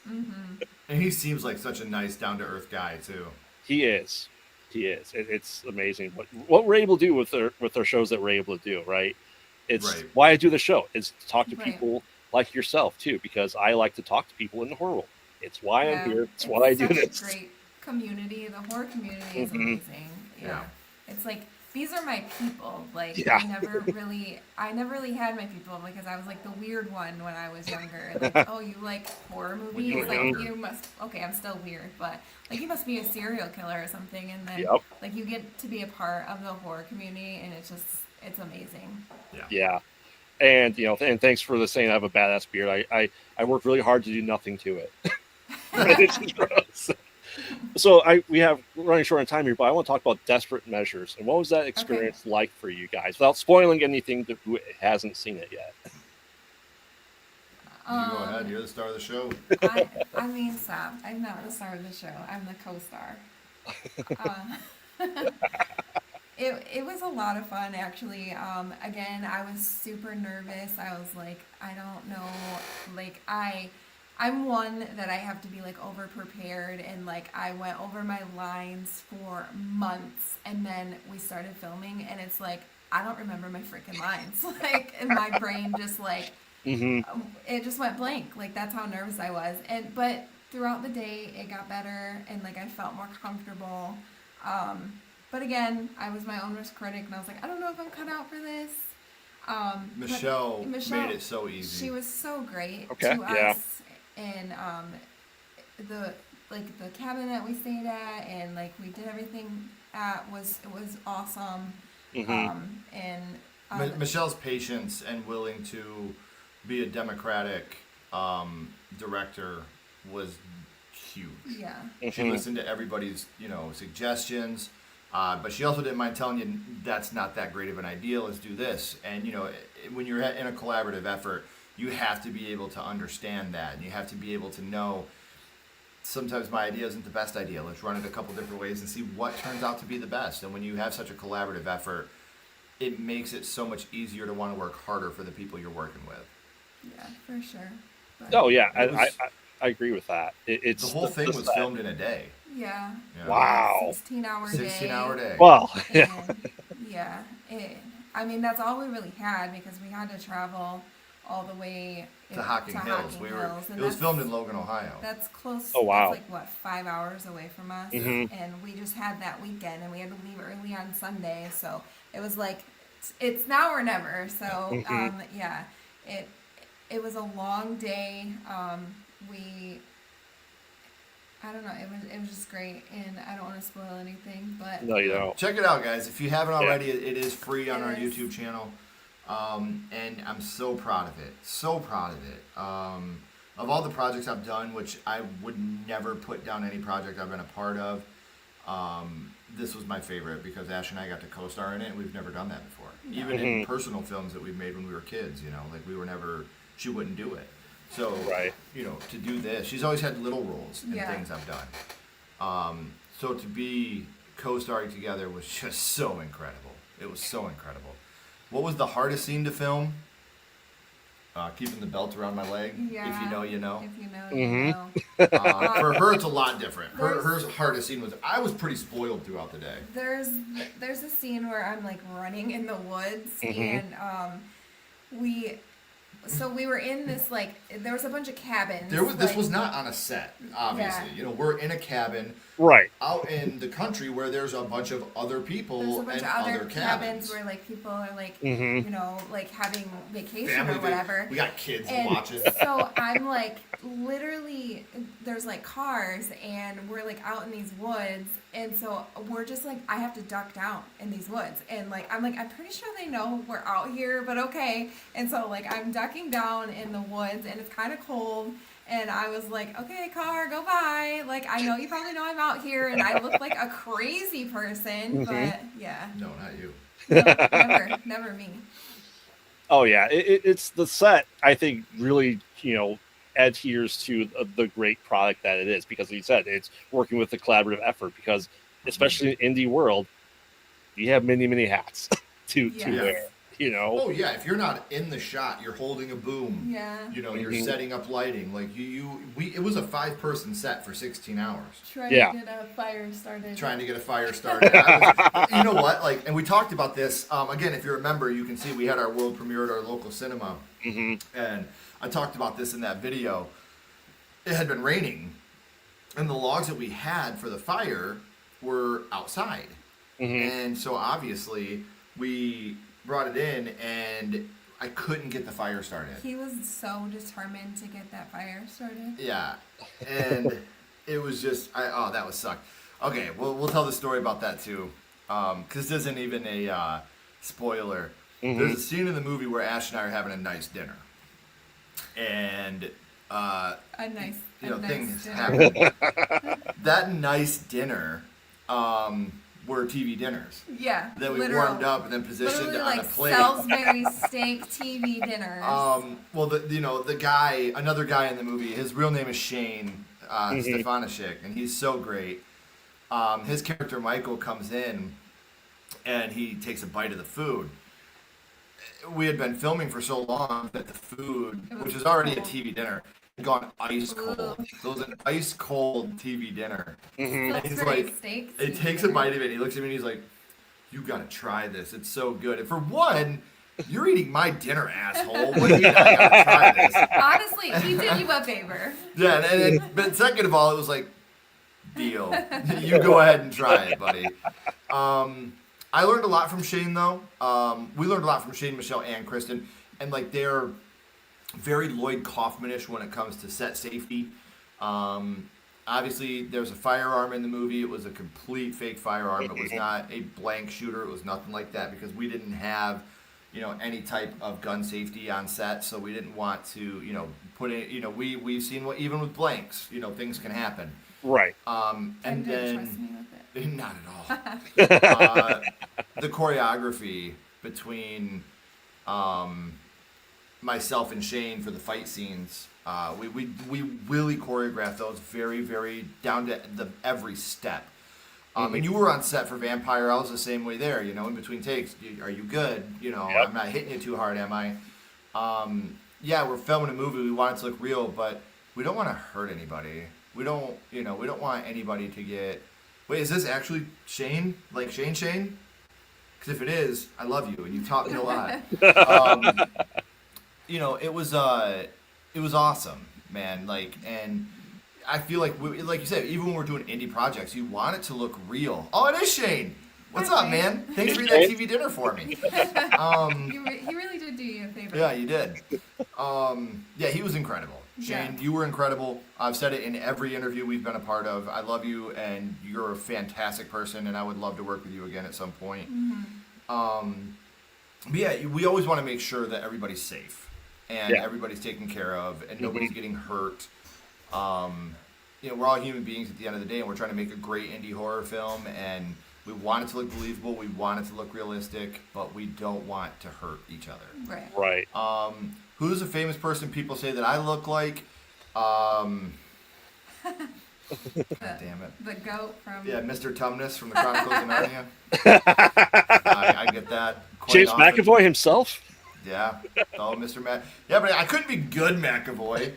And he seems like such a nice, down to earth guy too. He is. It's amazing what we're able to do with our shows that we're able to do. Right. It's Right. why I do the show is to talk to Right. people like yourself too, because I like to talk to people in the horror world. It's why I'm here. It's why I do such this. a great community. The horror community is Mhm. amazing. Yeah. Yeah. It's like these are my people. Like Yeah. I never really had my people because I was like the weird one when I was younger. Like, oh, you like horror When you movies? were Like younger. you must. Okay, I'm still weird, but like you must be a serial killer or something. And then Yep. like you get to be a part of the horror community, and it's amazing. Yeah. And and thanks for the saying I have a badass beard. I work really hard to do nothing to it. It's just gross. So we have we're running short on time here, but I want to talk about Desperate Measures and what was that experience like for you guys, without spoiling anything to who hasn't seen it yet. You go ahead. You're the star of the show. I mean, stop. I'm not the star of the show. I'm the co-star. It was a lot of fun, actually. Again, I was super nervous. I was like, I don't know. Like, I'm one that I have to be like over prepared, and like I went over my lines for months, and then we started filming, and it's like I don't remember my freaking lines. Like, and my brain just like it just went blank. Like that's how nervous I was. But throughout the day, it got better, and like I felt more comfortable. But again, I was my own worst critic, and I was like, I don't know if I'm cut out for this. But Michelle made it so easy. She was so great Okay, to yeah. us, and the cabin that we stayed at, and like we did everything at was awesome. Michelle's patience and willing to be a democratic director was huge. Yeah. She listened to everybody's, suggestions. But she also didn't mind telling you that's not that great of an idea. Let's do this. And when you're in a collaborative effort, you have to be able to understand that, and you have to be able to know sometimes my idea isn't the best idea. Let's run it a couple different ways and see what turns out to be the best. And when you have such a collaborative effort, it makes it so much easier to want to work harder for the people you're working with. Yeah, for sure. But Oh yeah, I agree with that. It's the whole thing was filmed in a day. yeah. Wow. 16-hour day. 16-hour day. Well, And, yeah. I mean, that's all we really had because we had to travel all the way To Hocking Hills. And it was filmed in Logan, Ohio. That's close. Oh, wow. That's like, what, 5 hours away from us? Mhm. And we just had that weekend, and we had to leave early on Sunday. So it was like, it's now or never. So, yeah, it was a long day. I don't know. It was just great, and I don't want to spoil anything, but no, you don't. Check it out, guys. If you haven't already, it is free on It our is. YouTube channel. And I'm so proud of it. So proud of it. Of all the projects I've done, which I would never put down any project I've been a part of, this was my favorite because Ash and I got to co-star in it. And we've never done that before. Even in personal films that we've made when we were kids, like we were never, she wouldn't do it. So, Right. To do this, she's always had little roles in Yeah. things I've done. So to be co-starring together was just so incredible. It was so incredible. What was the hardest scene to film? Keeping the belt around my leg. yeah. If you know, you know. If you know, Mhm. you know. For her, it's a lot different. Her There's- hardest scene was I was pretty spoiled throughout the day. There's a scene where I'm like running in the woods Mhm. and we were in this like there was a bunch of cabins. This like- was not on a set, obviously. Yeah. We're in a cabin Right. out in the country where there's a bunch of other people There's a bunch and of other other cabins where like people are like Mhm. like having vacation Family or whatever. We got kids And watching. so I'm like, literally, there's like cars, and we're like out in these woods, and so we're just like, I have to duck down in these woods, and like, I'm pretty sure they know we're out here, but okay. And so like, I'm ducking down in the woods, and it's kind of cold. And I was like, okay, car, go by. Like, I know you probably know I'm out here, and I look like a crazy person, but yeah, No, not you. no, never me. Oh yeah, it's the set. I think really adheres to the great product that it is because, like you said, it's working with a collaborative effort. Because especially in indie world, you have many hats to Yes. wear. Oh yeah, if you're not in the shot, you're holding a boom. Yeah. You're setting up lighting. Like it was a 5-person set for 16 hours. Trying Yeah. to get a fire started. Trying to get a fire started. You know what? And we talked about this. Again, if you remember, you can see we had our world premiere at our local cinema. Mhm. And I talked about this in that video. It had been raining, and the logs that we had for the fire were outside. Mhm. And so obviously we brought it in, and I couldn't get the fire started. He was so determined to get that fire started. Yeah, and it was just, that was sucked. Okay, we'll tell the story about that too, because this isn't even a spoiler. Mhm. There's a scene in the movie where Ash and I are having a nice dinner, and A nice things dinner. happen. That nice dinner were TV dinners Yeah. that we literal- warmed up and then positioned literally on like a plate. Salisbury steak TV dinners. Well, the guy, another guy in the movie, his real name is Shane Stefanishik, and he's so great. His character Michael comes in, and he takes a bite of the food. We had been filming for so long that the food, It was which is already cold. a TV dinner, had gone ice cold. So it was an ice cold TV dinner. Mhm. And he's Salisbury like, steak he TV takes a dinner. bite of it, he looks at me, and he's like, "You gotta try this. It's so good." And for one, you're eating my dinner, asshole. What do you mean I gotta try this? Honestly, he did you a favor. Yeah, but second of all, it was like, deal. You go ahead and try it, buddy. I learned a lot from Shane, though. We learned a lot from Shane, Michelle, and Kristen. And, they're very Lloyd Kaufman-ish when it comes to set safety. Obviously, there's a firearm in the movie. It was a complete fake firearm. It was not a blank shooter. It was nothing like that because we didn't have, any type of gun safety on set. So we didn't want to, put in, we've seen even with blanks, things can happen. Right. And And didn't trust then, me with it. Not at all. The choreography between myself and Shane for the fight scenes, we really choreographed those very, very down to every step. And you were on set for Vampire. I was the same way there, in between takes. Are you good? Yep. I'm not hitting you too hard, am I? Yeah, we're filming a movie. We want it to look real, but we don't want to hurt anybody. We don't want anybody to get... Wait, is this actually Shane? Like Shane? Because if it is, I love you, and you taught me a lot. It was awesome, man. And I feel like like you said, even when we're doing indie projects, you want it to look real. Oh, it is Shane. What's up, man? Thanks for that TV dinner for me. He really did do you a favor. Yeah, you did. Yeah, he was incredible. Shane, you were incredible. I've said it in every interview we've been a part of. I love you, and you're a fantastic person, and I would love to work with you again at some point. But yeah, we always want to make sure that everybody's safe and everybody's taken care of, and nobody's getting hurt. We're all human beings at the end of the day, and we're trying to make a great indie horror film, and we want it to look believable, we want it to look realistic, but we don't want to hurt each other. Right. Who's a famous person people say that I look like? God damn it. The goat from... Yeah, Mr. Tumnus from the Chronicles of Narnia. I get that quite James often. McAvoy himself? Yeah. Oh, Mr. Mac. Yeah, but I couldn't be good McAvoy.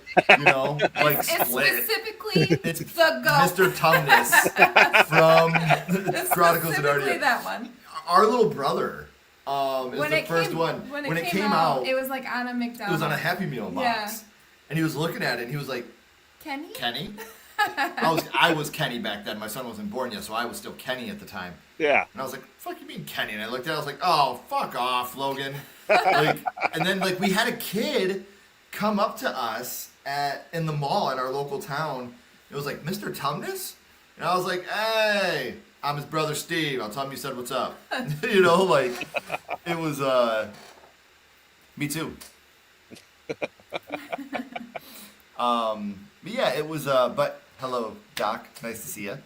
Like It's Split. specifically It's the goat. Mr. Tumnus from the Chronicles of Specifically Narnia. that one. Our little brother is When the it first came, one. When it came out, it was like on a McDonald's. it was on a Happy Meal box. Yeah. And he was looking at it and he was like, Kenny? Kenny? I was Kenny back then. My son wasn't born yet, so I was still Kenny at the time. Yeah. And I was like, fuck you mean Kenny? And I looked at it, I was like, oh, fuck off, Logan. And then we had a kid come up to us in the mall in our local town. It was like, Mr. Tumnus? And I was like, hey, I'm his brother Steve. I'll tell him you said what's up. It was, me too. But yeah, it was, but hello, Doc. Nice to see you.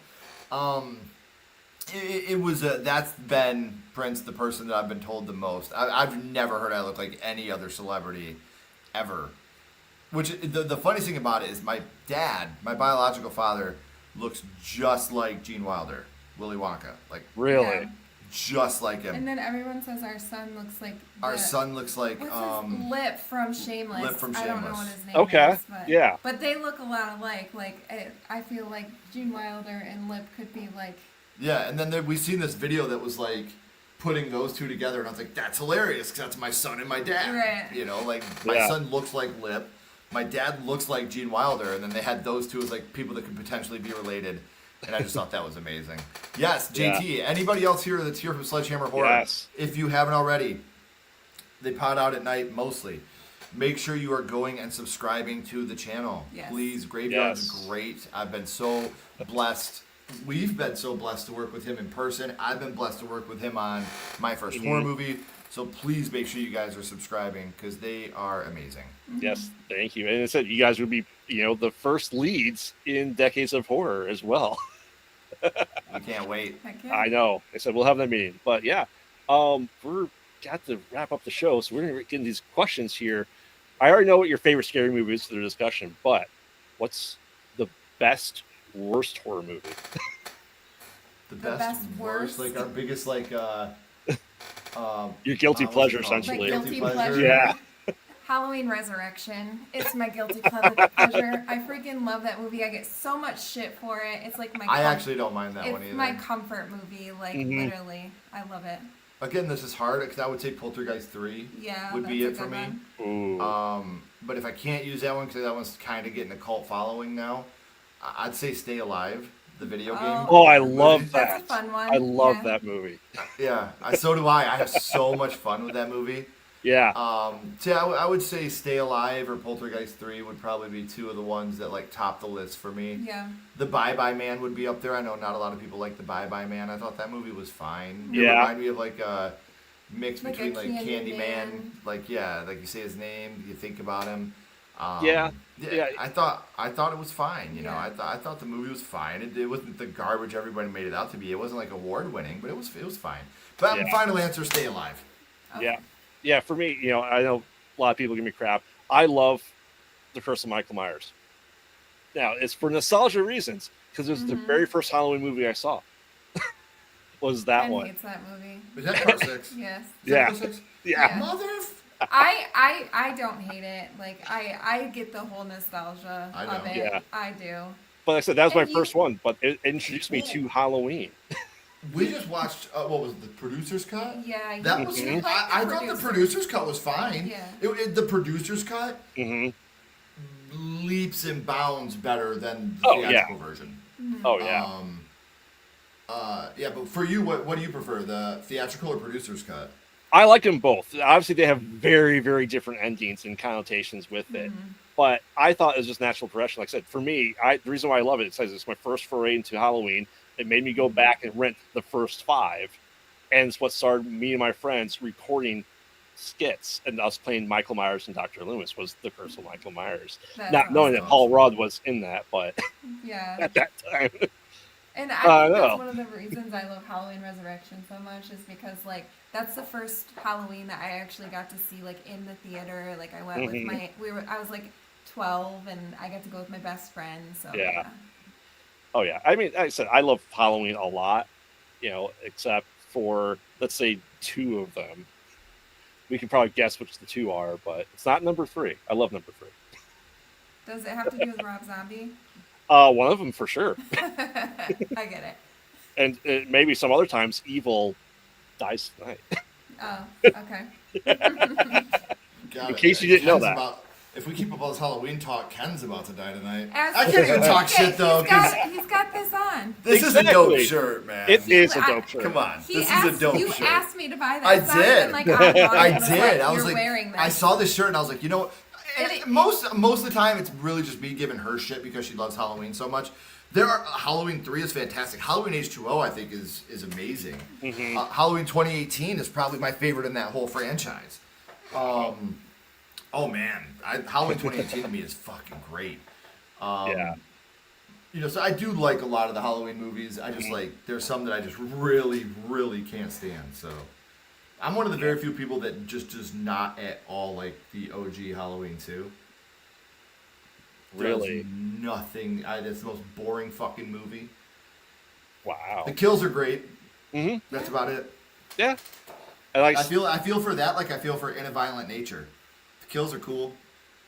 It was, that's been Prince, the person that I've been told the most. I've never heard I look like any other celebrity ever. Which, the funniest thing about it is my dad, my biological father, looks just like Gene Wilder, Willy Wonka. Like, Really? Yeah. just like him. And then everyone says our son looks like Our son looks like what's his Lip from Shameless. Lip from I don't know Shameless. what his name Okay, is. But, yeah. But they look a lot alike. I feel like Gene Wilder and Lip could be like. Yeah, and then we've seen this video that was like putting those two together, and I was like, that's hilarious because that's my son and my dad. Right. My son looks like Lip, my dad looks like Gene Wilder, and then they had those two as like people that could potentially be related. And I just thought that was amazing. Yes, JT. Anybody else here that's here from SledgeHammer Horror? Yes. If you haven't already, they pod out at night mostly. Make sure you are going and subscribing to the channel. Yes. Please. Graveyard's great. I've been so blessed. We've been so blessed to work with him in person. I've been blessed to work with him on my first horror movie. So please make sure you guys are subscribing because they are amazing. Yes, thank you. And it said you guys would be, the first leads in Decades of Horror as well. We can't wait. Heck yeah. I know. I said we'll have that meeting, but yeah, we're got to wrap up the show, so we're gonna get into these questions here. I already know what your favorite scary movie is for the discussion, but what's the best worst horror movie? The best, worst, like our biggest, like your guilty pleasure, what's it called? essentially. My guilty pleasure. Yeah. Halloween Resurrection. It's my guilty pleasure. I freaking love that movie. I get so much shit for it. It's like my. I actually don't mind that one It's either. my comfort movie. Like literally, I love it. Again, this is hard because I would say Poltergeist 3 would be it that's a for good me. one. But if I can't use that one because that one's kind of getting a cult following now, I'd say Stay Alive, the video game. Oh, I love that. That's a fun one. I love that movie. Yeah, so do I. I have so much fun with that movie. Yeah. So I would say Stay Alive or Poltergeist 3 would probably be two of the ones that like top the list for me. Yeah. The Bye Bye Man would be up there. I know not a lot of people like The Bye Bye Man. I thought that movie was fine. It reminded me of like a mix Like between a like Candyman. Candyman, like you say his name, you think about him. Yeah, Yeah, yeah, I thought it was fine. You know, I thought the movie was fine. It wasn't the garbage everybody made it out to be. It wasn't like award winning, but it was fine. But yeah, final answer: stay alive. yeah, Okay. yeah. For me, I know a lot of people give me crap. I love The Curse of Michael Myers. Now, it's for nostalgia reasons because it was the very first Halloween movie I saw. Was that Ken one? hates that movie. Was that part 6? Yes. Is that Yeah, part 6? yeah, Mother. I don't hate it. Like I get the whole nostalgia I of know. it. yeah. I do. But like I said, that was my And first one. But it introduced me to Halloween. We just watched what was it, the producer's cut? Yeah. That you- was. you like I thought the producer's cut was fine. Yeah. The producer's cut Hmm. leaps and bounds better than the Oh, yeah. theatrical version. Oh yeah. Yeah, but for you, what do you prefer, the theatrical or producer's cut? I like them both. Obviously, they have very, very different endings and connotations with it. But I thought it was just natural progression. Like I said, for me, the reason why I love it, it says it's my first foray into Halloween. It made me go back and rent the first 5. And it's what started me and my friends recording skits and us playing Michael Myers and Dr. Loomis was The Curse of Michael Myers. That's Not knowing that awesome. Paul Rudd was in that, but Yeah. at that time. And I I think know. that's one of the reasons I love Halloween Resurrection so much is because like that's the first Halloween that I actually got to see like in the theater. Like I went with I was like 12 and I got to go with my best friend. So Yeah. Oh yeah, I mean, like I said, I love Halloween a lot, except for let's say 2 of them. We can probably guess which the 2 are, but it's not number 3. I love number 3. Does it have to do with Rob Zombie? One of them for sure, I get it. and maybe some other times evil dies tonight. Oh, okay. Got In it. case you didn't know Ken's that. If we keep up all this Halloween talk, Ken's about to die tonight. As- I can't even talk Okay, shit though, He's got this on. this is a Exactly. dope shirt, man. It is a I- dope shirt. Come on, He this asked, is a dope you shirt. asked me to buy that. I It's not even, did. like, online. I It was did. I was you're like, wearing this. I saw this shirt and I was like, you know what? And it- most of the time, it's really just me giving her shit because she loves Halloween so much. Halloween 3 is fantastic. Halloween H2O, I think, is amazing. Halloween 2018 is probably my favorite in that whole franchise. Oh man, Halloween 2018 to me is fucking great. Yeah. So I do like a lot of the Halloween movies. I just like there's some that I just really, really can't stand. So I'm one of the very few people that just does not at all like the OG Halloween 2. Really? Does nothing. It's the most boring fucking movie. Wow. The kills are great. Hmm. That's about it. Yeah. And like, I feel for that like I feel for In a Violent Nature. The kills are cool.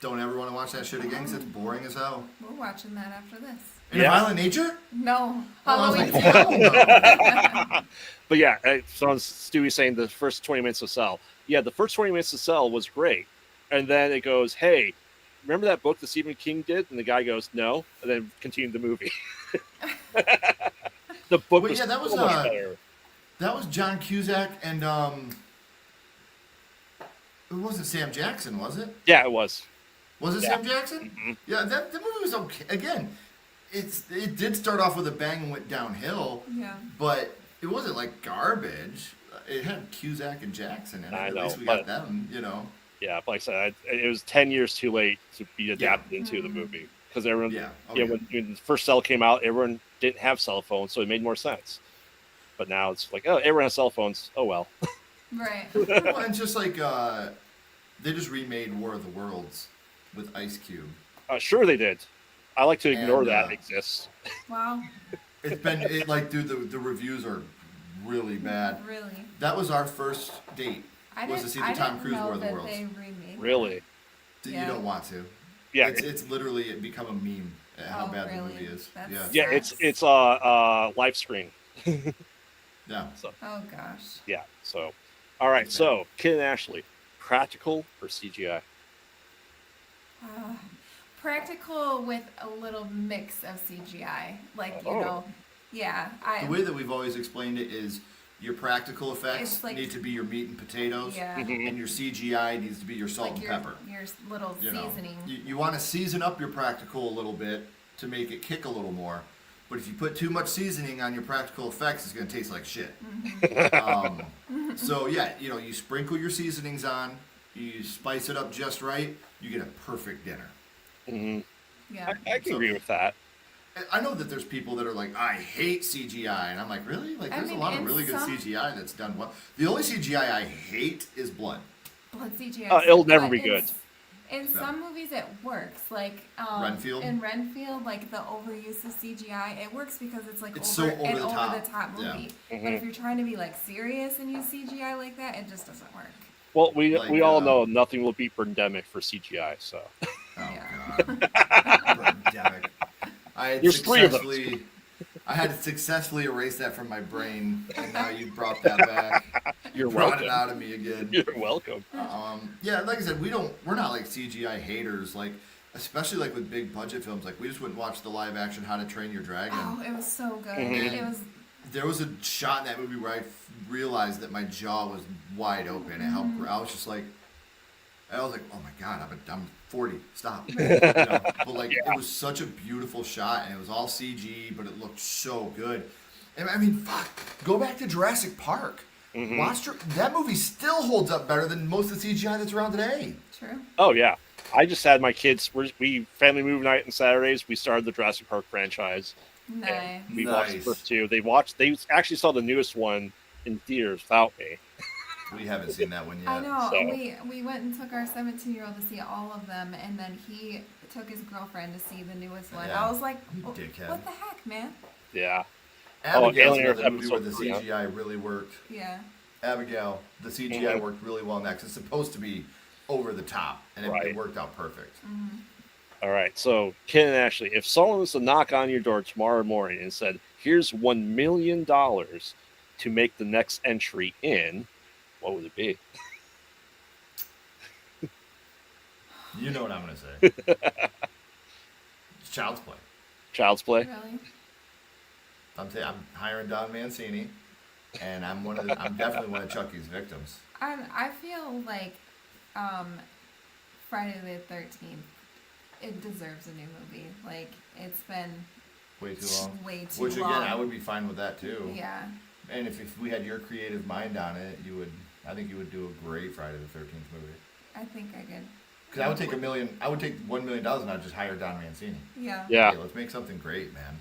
Don't ever want to watch that shit again because it's boring as hell. We're watching that after this. In Yeah. a Violent Nature? No, Oh, I was Halloween. like, hell no. but yeah, so Stewie's saying the first 20 minutes of Cell. Yeah, the first 20 minutes of Cell was great. And then it goes, hey, remember that book that Stephen King did? And the guy goes, no. And then continued the movie. The book Wait, was yeah, that was, so much better. That was John Cusack and it wasn't Sam Jackson, was it? Yeah, it was. Was it Yeah. Sam Jackson? Mhm. Yeah, the movie was okay. Again, it did start off with a bang and went downhill, Yeah. but it wasn't like garbage. It had Cusack and Jackson in it. I At know, least we but- got them, Yeah, but like I said, it was 10 years too late to be adapted into the movie. Because everyone, Yeah. Oh, yeah, yeah. when the first Cell came out, everyone didn't have cell phones, so it made more sense. But now it's like, oh, everyone has cell phones. Oh, well. Right. Well, and just like they just remade War of the Worlds with Ice Cube. Sure they did. I like to ignore And, that exists. Wow. Dude, the reviews are really bad. Really. That was our first date. I Was didn't, to see the I Tom didn't Cruise know War of the that Worlds. they remade Really. You Yeah. don't want to. Yeah. It's literally become a meme at how bad the really? movie is. That's- Yeah, it's live screen. Yeah. So Oh gosh. yeah. So all right. So Ken and Ashley, practical or CGI? Practical with a little mix of CGI. Like, Oh. yeah. The way that we've always explained it is your practical effects It's like- need to be your meat and potatoes, Yeah. and your CGI needs to be your salt like and your, pepper. your little You know, seasoning. you want to season up your practical a little bit to make it kick a little more. But if you put too much seasoning on your practical effects, it's going to taste like shit. So yeah, you sprinkle your seasonings on, you spice it up just right, you get a perfect dinner. Mhm. Yeah. I can So- agree with that. I know that there's people that are like, I hate CGI, and I'm like, really? Like, I there's mean, a lot of in really good some- CGI that's done well. The only CGI I hate is blood. Blood CGI. It'll never but be good. In some movies, it works. Like Renfield? In Renfield, like the overuse of CGI, it works because it's like It's over, so over an the over top. the top Yeah. movie. Mhm. But if you're trying to be like serious and use CGI like that, it just doesn't work. Well, we Like, all know nothing will beat Birdemic for CGI. So Oh, Yeah. God. Birdemic. There's 3 of those. I had to successfully erase that from my brain, and now you brought that back. You're brought welcome. it out of me again. You're welcome. Yeah, like I said, we're not like CGI haters, like especially like with big budget films. Like we just went and watched the live action How to Train Your Dragon. Oh, it was so good. Mhm. It was. There was a shot in that movie where I realized that my jaw was wide open. It helped. I was just like, I was like, oh my God, I'm 40. Stop. You know? But like, it was such a beautiful shot, and it was all CG, but it looked so good. And I mean, fuck, go back to Jurassic Park. Mhm. Watch that movie still holds up better than most of the CGI that's around today. True. Oh yeah, I just had my kids. We family movie night on Saturdays. We started the Jurassic Park franchise. Nice. And we watched the Nice. first 2. They actually saw the newest one in theaters without me. We haven't seen that one yet. I know. So- We went and took our 17-year-old to see all of them, and then he took his girlfriend to see the newest one. Yeah. I was like, You "Oh, dickhead." what the heck, man? Yeah. Abigail's Alien another movie where the episode 3, huh? CGI really worked. Yeah. Abigail, the CGI Mhm. worked really well in that 'cause it's supposed to be over the top, and it Right. worked out perfect. All right. So Ken and Ashley, if someone was to knock on your door tomorrow morning and said, "Here's $1 million to make the next entry in," what would it be? You know what I'm gonna say. It's Child's Play. Child's Play. Really? I'm hiring Don Mancini, and I'm definitely one of Chucky's victims. I feel like Friday the 13th, it deserves a new movie. Like, it's been Way too long. way too Which long. again, I would be fine with that too. Yeah. And if we had your creative mind on it, I think you would do a great Friday the 13th movie. I think I could. Because I would take $1 million and I'd just hire Don Mancini. Yeah. Yeah. Hey, let's make something great, man. Like,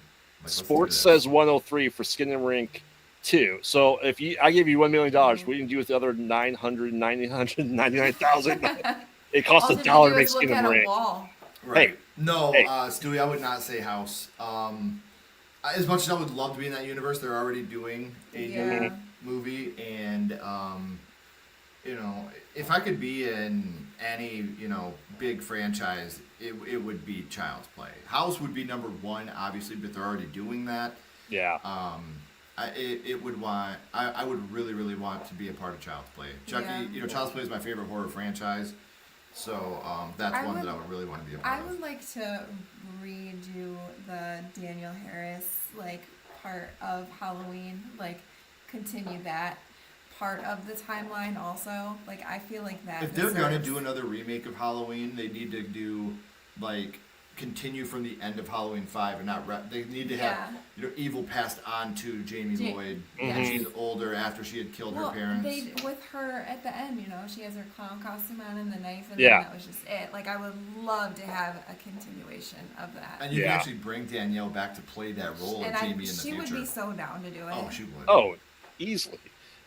let's do Sports this. says 103 for Skin and Rink 2. So if I give you $1 million, what you can do with the other 999,000? It costs All $1 you to do make is look Skin at and a Rink. wall. Right. Hey. No, Hey. Stewie, I would not say house. As much as I would love to be in that universe, they're already doing a Yeah. new movie, and you know, if I could be in any big franchise, it would be Child's Play. House would be number 1, obviously, but they're already doing that. Yeah. I would really, really want to be a part of Child's Play. Chucky, Yeah. Child's Play is my favorite horror franchise, so that's I one would- that I would really want to be a part I of. would like to redo the Daniel Harris part of Halloween, continue that part of the timeline also. I feel like that. If they're gonna deserves- do another remake of Halloween, they need to do continue from the end of Halloween 5 and not they need to have evil passed on to Jamie Lloyd. yeah. And she's older after she had killed her parents. With her at the end, she has her clown costume on and the knife, and Yeah. then that was just it. I would love to have a continuation of that. And you Yeah. can actually bring Danielle back to play that role of Jamie in the she future. would be so down to do it. Oh, she would. Oh, easily.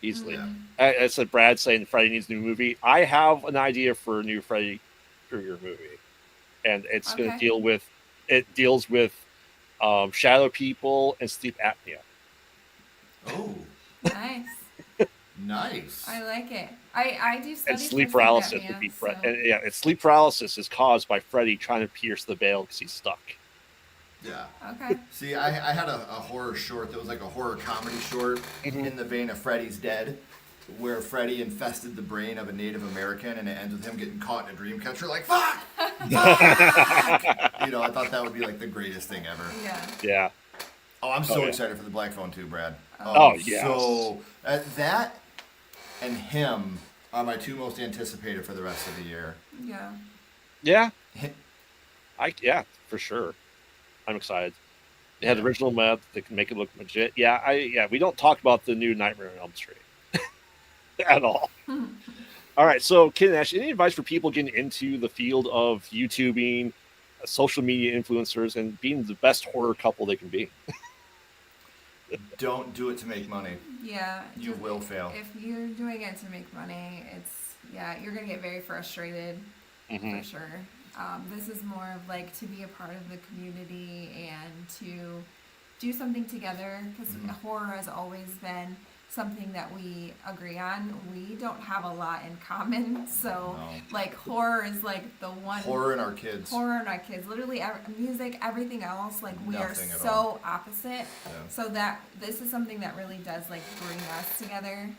Yeah. I said Brad saying Freddy needs a new movie. I have an idea for a new Freddy Krueger movie, and it's going to deals with shadow people and sleep apnea. Oh, Nice. nice. I like it. I do studies And for sleep paralysis apnea, would be so- and sleep paralysis is caused by Freddy trying to pierce the veil because he's stuck. Yeah. Okay. See, I had a horror short that was like a horror comedy short in the vein of Freddy's Dead, where Freddy infested the brain of a Native American, and it ends with him getting caught in a dream catcher, like, fuck! Fuck! I thought that would be like the greatest thing ever. Yeah. Yeah. Oh, I'm so yeah. excited for the Black Phone too, Brad. Oh, yes. So, that and him are my 2 most anticipated for the rest of the year. Yeah. Yeah. For sure. I'm excited. They had Yeah. original meth. They can make it look legit. Yeah. We don't talk about the new Nightmare on Elm Street at all. All right. So, Ken and Ash, any advice for people getting into the field of YouTubing, social media influencers and being the best horror couple they can be. Don't do it to make money. Yeah. You will fail. If you're doing it to make money, you're going to get very frustrated for sure. This is more of like to be a part of the community and to do something together, because horror has always been something that we agree on. We don't have a lot in common, so like horror is like the one. Horror and our kids. Literally music, everything else, like we Nothing are at so all. opposite. Yeah. So that this is something that really does like bring us together.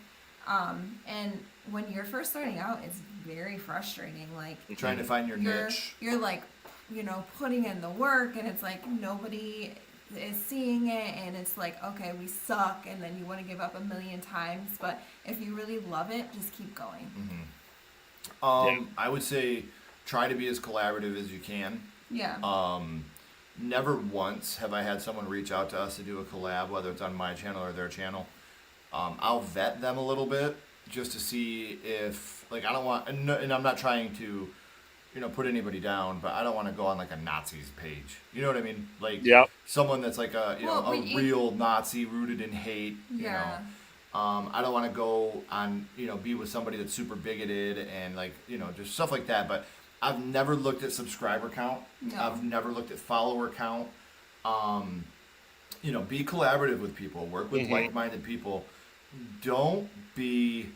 And when you're first starting out, it's very frustrating. Like You're trying to find your niche. You're like, putting in the work, and it's like nobody is seeing it, and it's like, okay, we suck, and then you want to give up a million times. But if you really love it, just keep going. I would say try to be as collaborative as you can. Yeah. Never once have I had someone reach out to us to do a collab, whether it's on my channel or their channel. I'll vet them a little bit just to see if, like, I don't want, and I'm not trying to, put anybody down, but I don't want to go on like a Nazi's page. You know what I mean? Like, someone that's like a, real Nazi rooted in hate. Yeah. I don't want to go on, be with somebody that's super bigoted and like, just stuff like that. But I've never looked at subscriber count. No. I've never looked at follower count. Be collaborative with people. Work with like-minded people. Don't be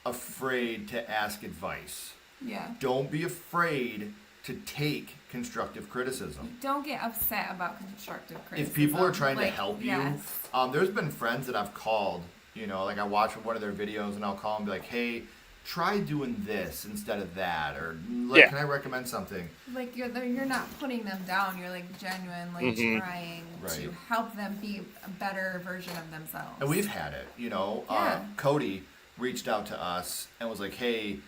afraid to ask advice. Yeah. Don't be afraid to take constructive criticism. Don't get upset about constructive criticism. If people are trying to help you, yes. There's been friends that I've called, like I watch one of their videos and I'll call and be like, hey, try doing this instead of that, or like, can I recommend something? Like you're not putting them down. You're like genuinely trying to help them be a better version of themselves. And we've had it, Cody reached out to us and was like, hey,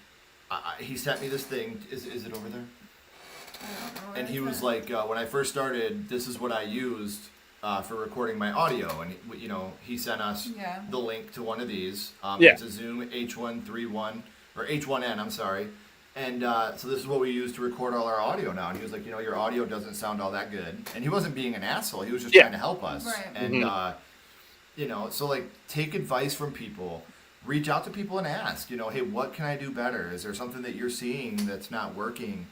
he sent me this thing. Is it over there? I don't know. And he was like, when I first started, this is what I used for recording my audio. And, he sent us the link to one of these. It's a Zoom H131, or H1N, I'm sorry. And so this is what we use to record all our audio now. And he was like, your audio doesn't sound all that good. And he wasn't being an asshole. He was just trying to help us. Right. And, so like take advice from people. Reach out to people and ask, hey, what can I do better? Is there something that you're seeing that's not working?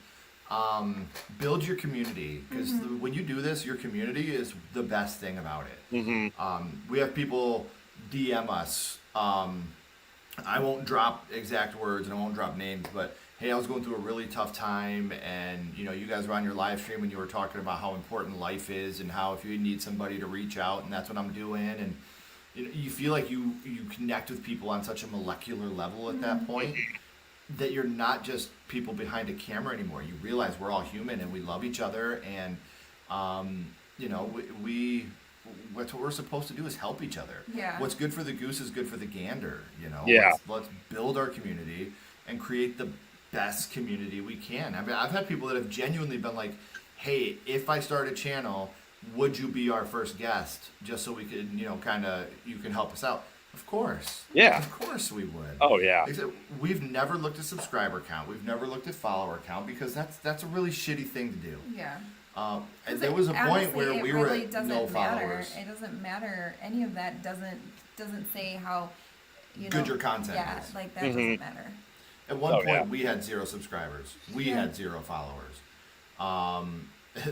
Build your community, because when you do this, your community is the best thing about it. We have people DM us. I won't drop exact words and I won't drop names, but hey, I was going through a really tough time, and you guys were on your live stream and you were talking about how important life is and how if you need somebody to reach out, and that's what I'm doing. And you feel like you connect with people on such a molecular level at that point that you're not just people behind a camera anymore. You realize we're all human and we love each other, and we what we're supposed to do is help each other. Yeah. What's good for the goose is good for the gander. Yeah. Let's build our community and create the best community we can. I mean, I've had people that have genuinely been like, hey, if I start a channel, would you be our first guest, just so we could, you can help us out? Of course. Yeah. Of course we would. Oh, yeah. Except we've never looked at subscriber count. We've never looked at follower count, because that's a really shitty thing to do. Yeah. And there was a point where we were at no followers. It doesn't matter. Any of that doesn't say how good your content is. Like that doesn't matter. At one point, we had 0 subscribers. We had 0 followers.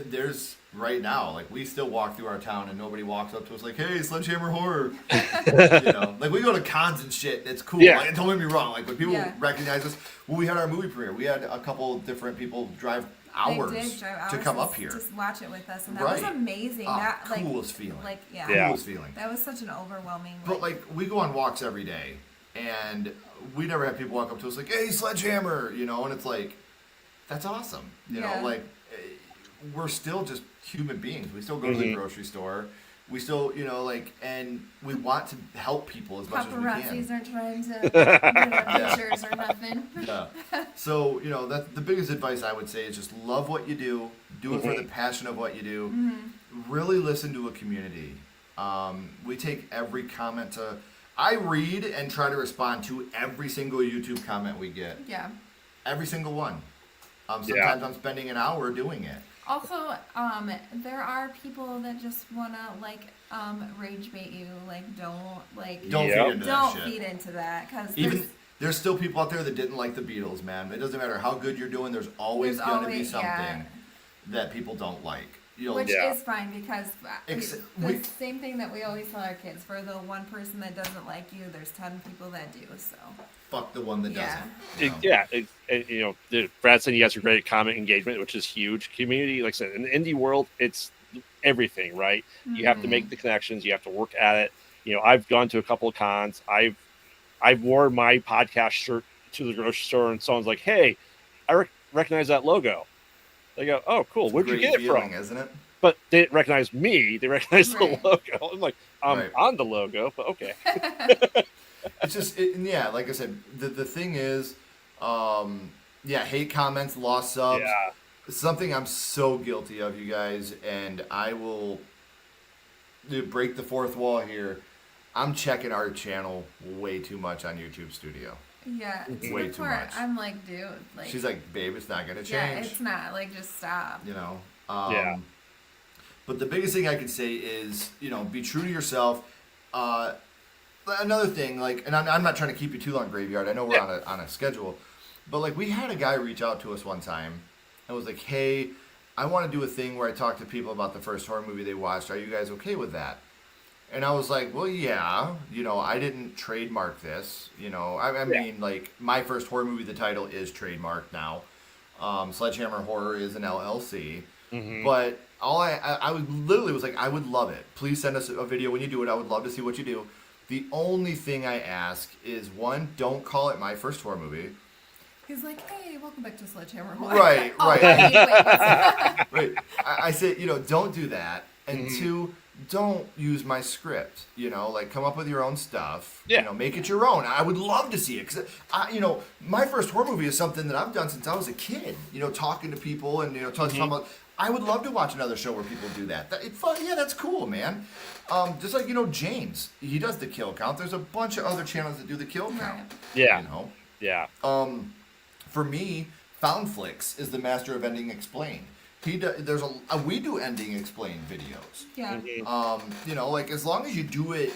There's right now, like, we still walk through our town and nobody walks up to us like, hey, SledgeHammer Horror. Like, we go to cons and shit. It's cool. Yeah. Like, don't get me wrong. Like, when people recognize us, when we had our movie premiere, we had a couple different people drive hours, to come up here. Just watch it with us, and that was amazing. That coolest feeling. Like, coolest feeling. That was such an overwhelming. But like, we go on walks every day, and we never have people walk up to us like, hey, Sledgehammer, and it's like, that's awesome. You know, like, we're still just human beings. We still go to the grocery store. We still, and we want to help people as much as we can. Paparazzis aren't trying to get our pictures or nothing. Yeah. So, that's the biggest advice I would say is just love what you do. Do it for the passion of what you do. Really listen to a community. We take every comment I read and try to respond to every single YouTube comment we get. Yeah. Every single one. Sometimes I'm spending an hour doing it. Also, there are people that just wanna rage bait you. Don't Yep. feed into Don't that shit. feed into that because Even there's still people out there that didn't like the Beatles, man. It doesn't matter how good you're doing. There's always There's going to be always- something yeah. that people don't like. You'll, which Yeah. is fine because the same thing that we always tell our kids: for the one person that doesn't like you, there's 10 people that do. So fuck the one that Yeah. doesn't. You know? Brad said you guys are great at comment engagement, which is huge. Community, like I said, in the indie world, it's everything, right? You have to make the connections. You have to work at it. I've gone to a couple of cons. I've worn my podcast shirt to the grocery store, and someone's like, "Hey, I recognize that logo." They go, "Oh, cool. It's a Where'd you great get it feeling, from?" isn't it? But they didn't recognize me. They recognized Right. the logo. I'm like, I'm Right. on the logo, but okay. It's just, like I said, the thing is, hate comments, lost subs. Yeah. Something I'm so guilty of, you guys, and I will break the fourth wall here. I'm checking our channel way too much on YouTube Studio. yeah, to Way the too point much. I'm like, dude, She's like, babe, it's not gonna yeah, change. it's not just stop. You know. Yeah. But the biggest thing I could say is, be true to yourself. Another thing, and I'm not trying to keep you too long, Graveyard. I know we're on a schedule, but we had a guy reach out to us one time and was like, "Hey, I want to do a thing where I talk to people about the first horror movie they watched. Are you guys okay with that?" And I was like, "Well, yeah. I didn't trademark this. I mean, my first horror movie, the title is trademarked now. SledgeHammer Horror is an LLC." Mhm. But I literally was like, I would love it. Please send us a video when you do it. I would love to see what you do. The only thing I ask is, one, don't call it my first horror movie. He's like, hey, welcome back to SledgeHammer Horror. Right, Oh, right. wait. Right. I say, don't do that. And two, don't use my script. Come up with your own stuff. Yeah. Make it your own. I would love to see it. Because, my first horror movie is something that I've done since I was a kid. Talking to people and, talking about. I would love to watch another show where people do that. It's fun. Yeah, that's cool, man. Just like, James, he does the kill count. There's a bunch of other channels that do the kill count. Right. Yeah. You know? Yeah. For me, Foundflix is the master of ending explained. We do ending explained videos. Yeah. Mhm. As long as you do it,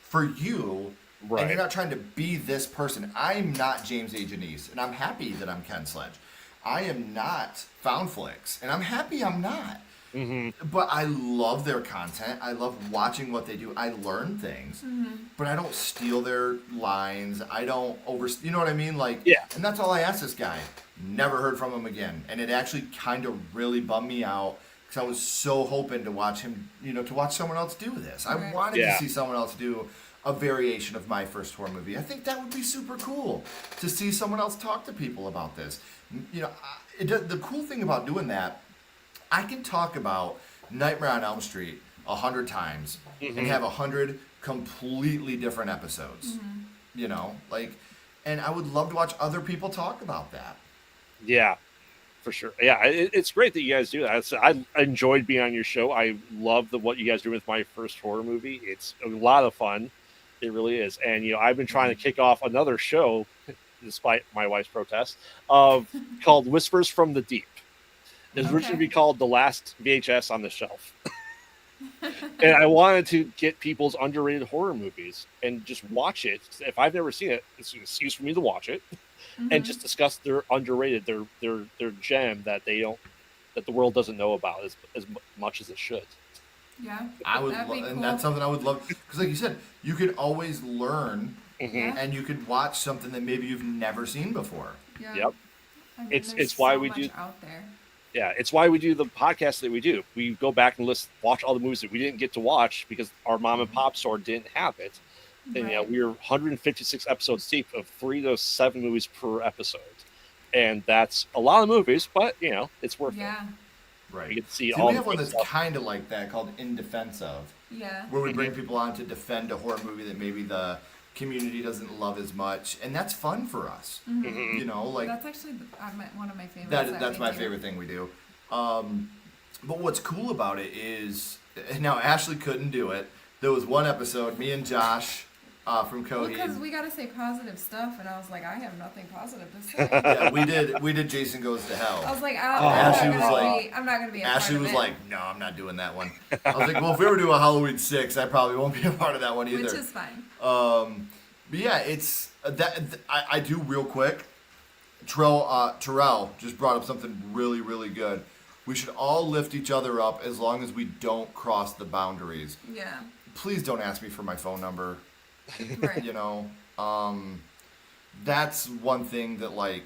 for you, Right. and you're not trying to be this person. I'm not James A. Janice, and I'm happy that I'm Ken Sledge. I am not Foundflix, and I'm happy I'm not. Mm-hmm. But I love their content. I love watching what they do. I learn things, but I don't steal their lines. I don't you know what I mean? Yeah. And that's all I asked this guy. Never heard from him again. And it actually kind of really bummed me out because I was so hoping to watch him, to watch someone else do this. I Right. wanted Yeah. to see someone else do a variation of my first horror movie. I think that would be super cool to see someone else talk to people about this. The cool thing about doing that, I can talk about Nightmare on Elm Street 100 times and have 100 completely different episodes. And I would love to watch other people talk about that. Yeah, for sure. Yeah, it's great that you guys do that. I enjoyed being on your show. I love what you guys do with my first horror movie. It's a lot of fun. It really is. And I've been trying to kick off another show, despite my wife's protest, called Whispers from the Deep. It's originally be called The Last VHS on the Shelf. And I wanted to get people's underrated horror movies and just watch it. If I've never seen it, it's an excuse for me to watch it and just discuss their underrated, their gem that the world doesn't know about as much as it should. Yeah. I would, That'd be and cool. that's something I would love because, like you said, you could always learn, Yeah. and you could watch something that maybe you've never seen before. Yeah. Yep. I mean, It's there's why so we much do- out there. Yeah, it's why we do the podcast that we do. We go back and watch all the movies that we didn't get to watch because our mom and pop store didn't have it. And Right. we were 156 episodes deep of 3 to 7 movies per episode, and that's a lot of movies, but it's worth it. Yeah. Right. You get to see See, all we the have one good that's stuff. kind of like that called In Defense Of, Yeah. where we bring people on to defend a horror movie that maybe the community doesn't love as much, and that's fun for us. That's actually one of my favorites. That's we my do. favorite thing we do. But what's cool about it is, now Ashley couldn't do it. There was one episode, me and Josh from Well, Coheed. because we got to say positive stuff, and I was like, I have nothing positive to say. Yeah, we did Jason Goes to Hell. I was like, Ashley was like, I'm not gonna be. Ashley was like, no, I'm not doing that one. I was like, well, if we ever do a Halloween 6, I probably won't be a part of that one either. Which is fine. But yeah, it's I do real quick. Terrell just brought up something really, really good. We should all lift each other up as long as we don't cross the boundaries. Yeah. Please don't ask me for my phone number. Right. You know, that's one thing that like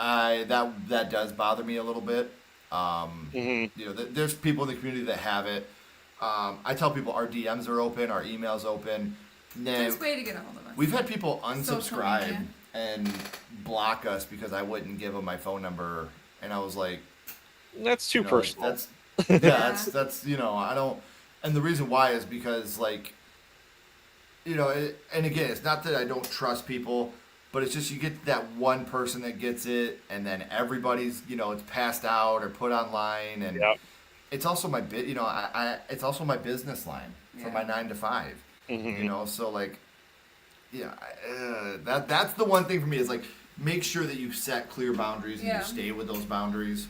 that does bother me a little bit. You know, there's people in the community that have it. I tell people our DMs are open, our emails open. There's a way to get a hold of us. We've had people Social unsubscribe media. and block us because I wouldn't give them my phone number, and I was like, That's too you know, like, personal. that's you know, I don't. And the reason why is because like, you know, and again, it's not that I don't trust people, but it's just you get that one person that gets it, and then everybody's, you know, it's passed out or put online, and Yep. it's also my you know, it's also my business line for Yeah. my 9 to 5. Mm-hmm. You know, so like, yeah, that's the one thing for me is like make sure that you set clear boundaries and Yeah. you stay with those boundaries.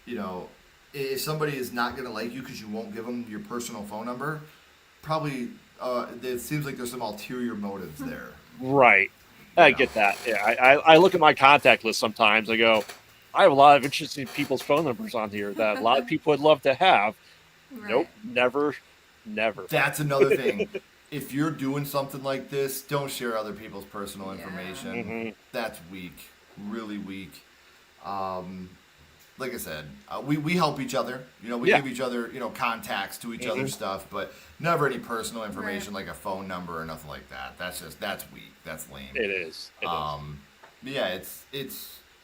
You know, if somebody is not going to like you because you won't give them your personal phone number, probably it seems like there's some ulterior motives there. Right. I Yeah. get that. Yeah, I look at my contact list sometimes. I go, I have a lot of interesting people's phone numbers on here that a lot of people would love to have. Right. Nope, never. That's another thing. If you're doing something like this, don't share other people's personal Yeah. information. Mhm. That's weak, really weak. Like I said, we help each other. You know, we Yeah. give each other, you know, contacts to each other's stuff, but never any personal information like a phone number or nothing like that. That's weak. That's lame. It is. It is. But yeah,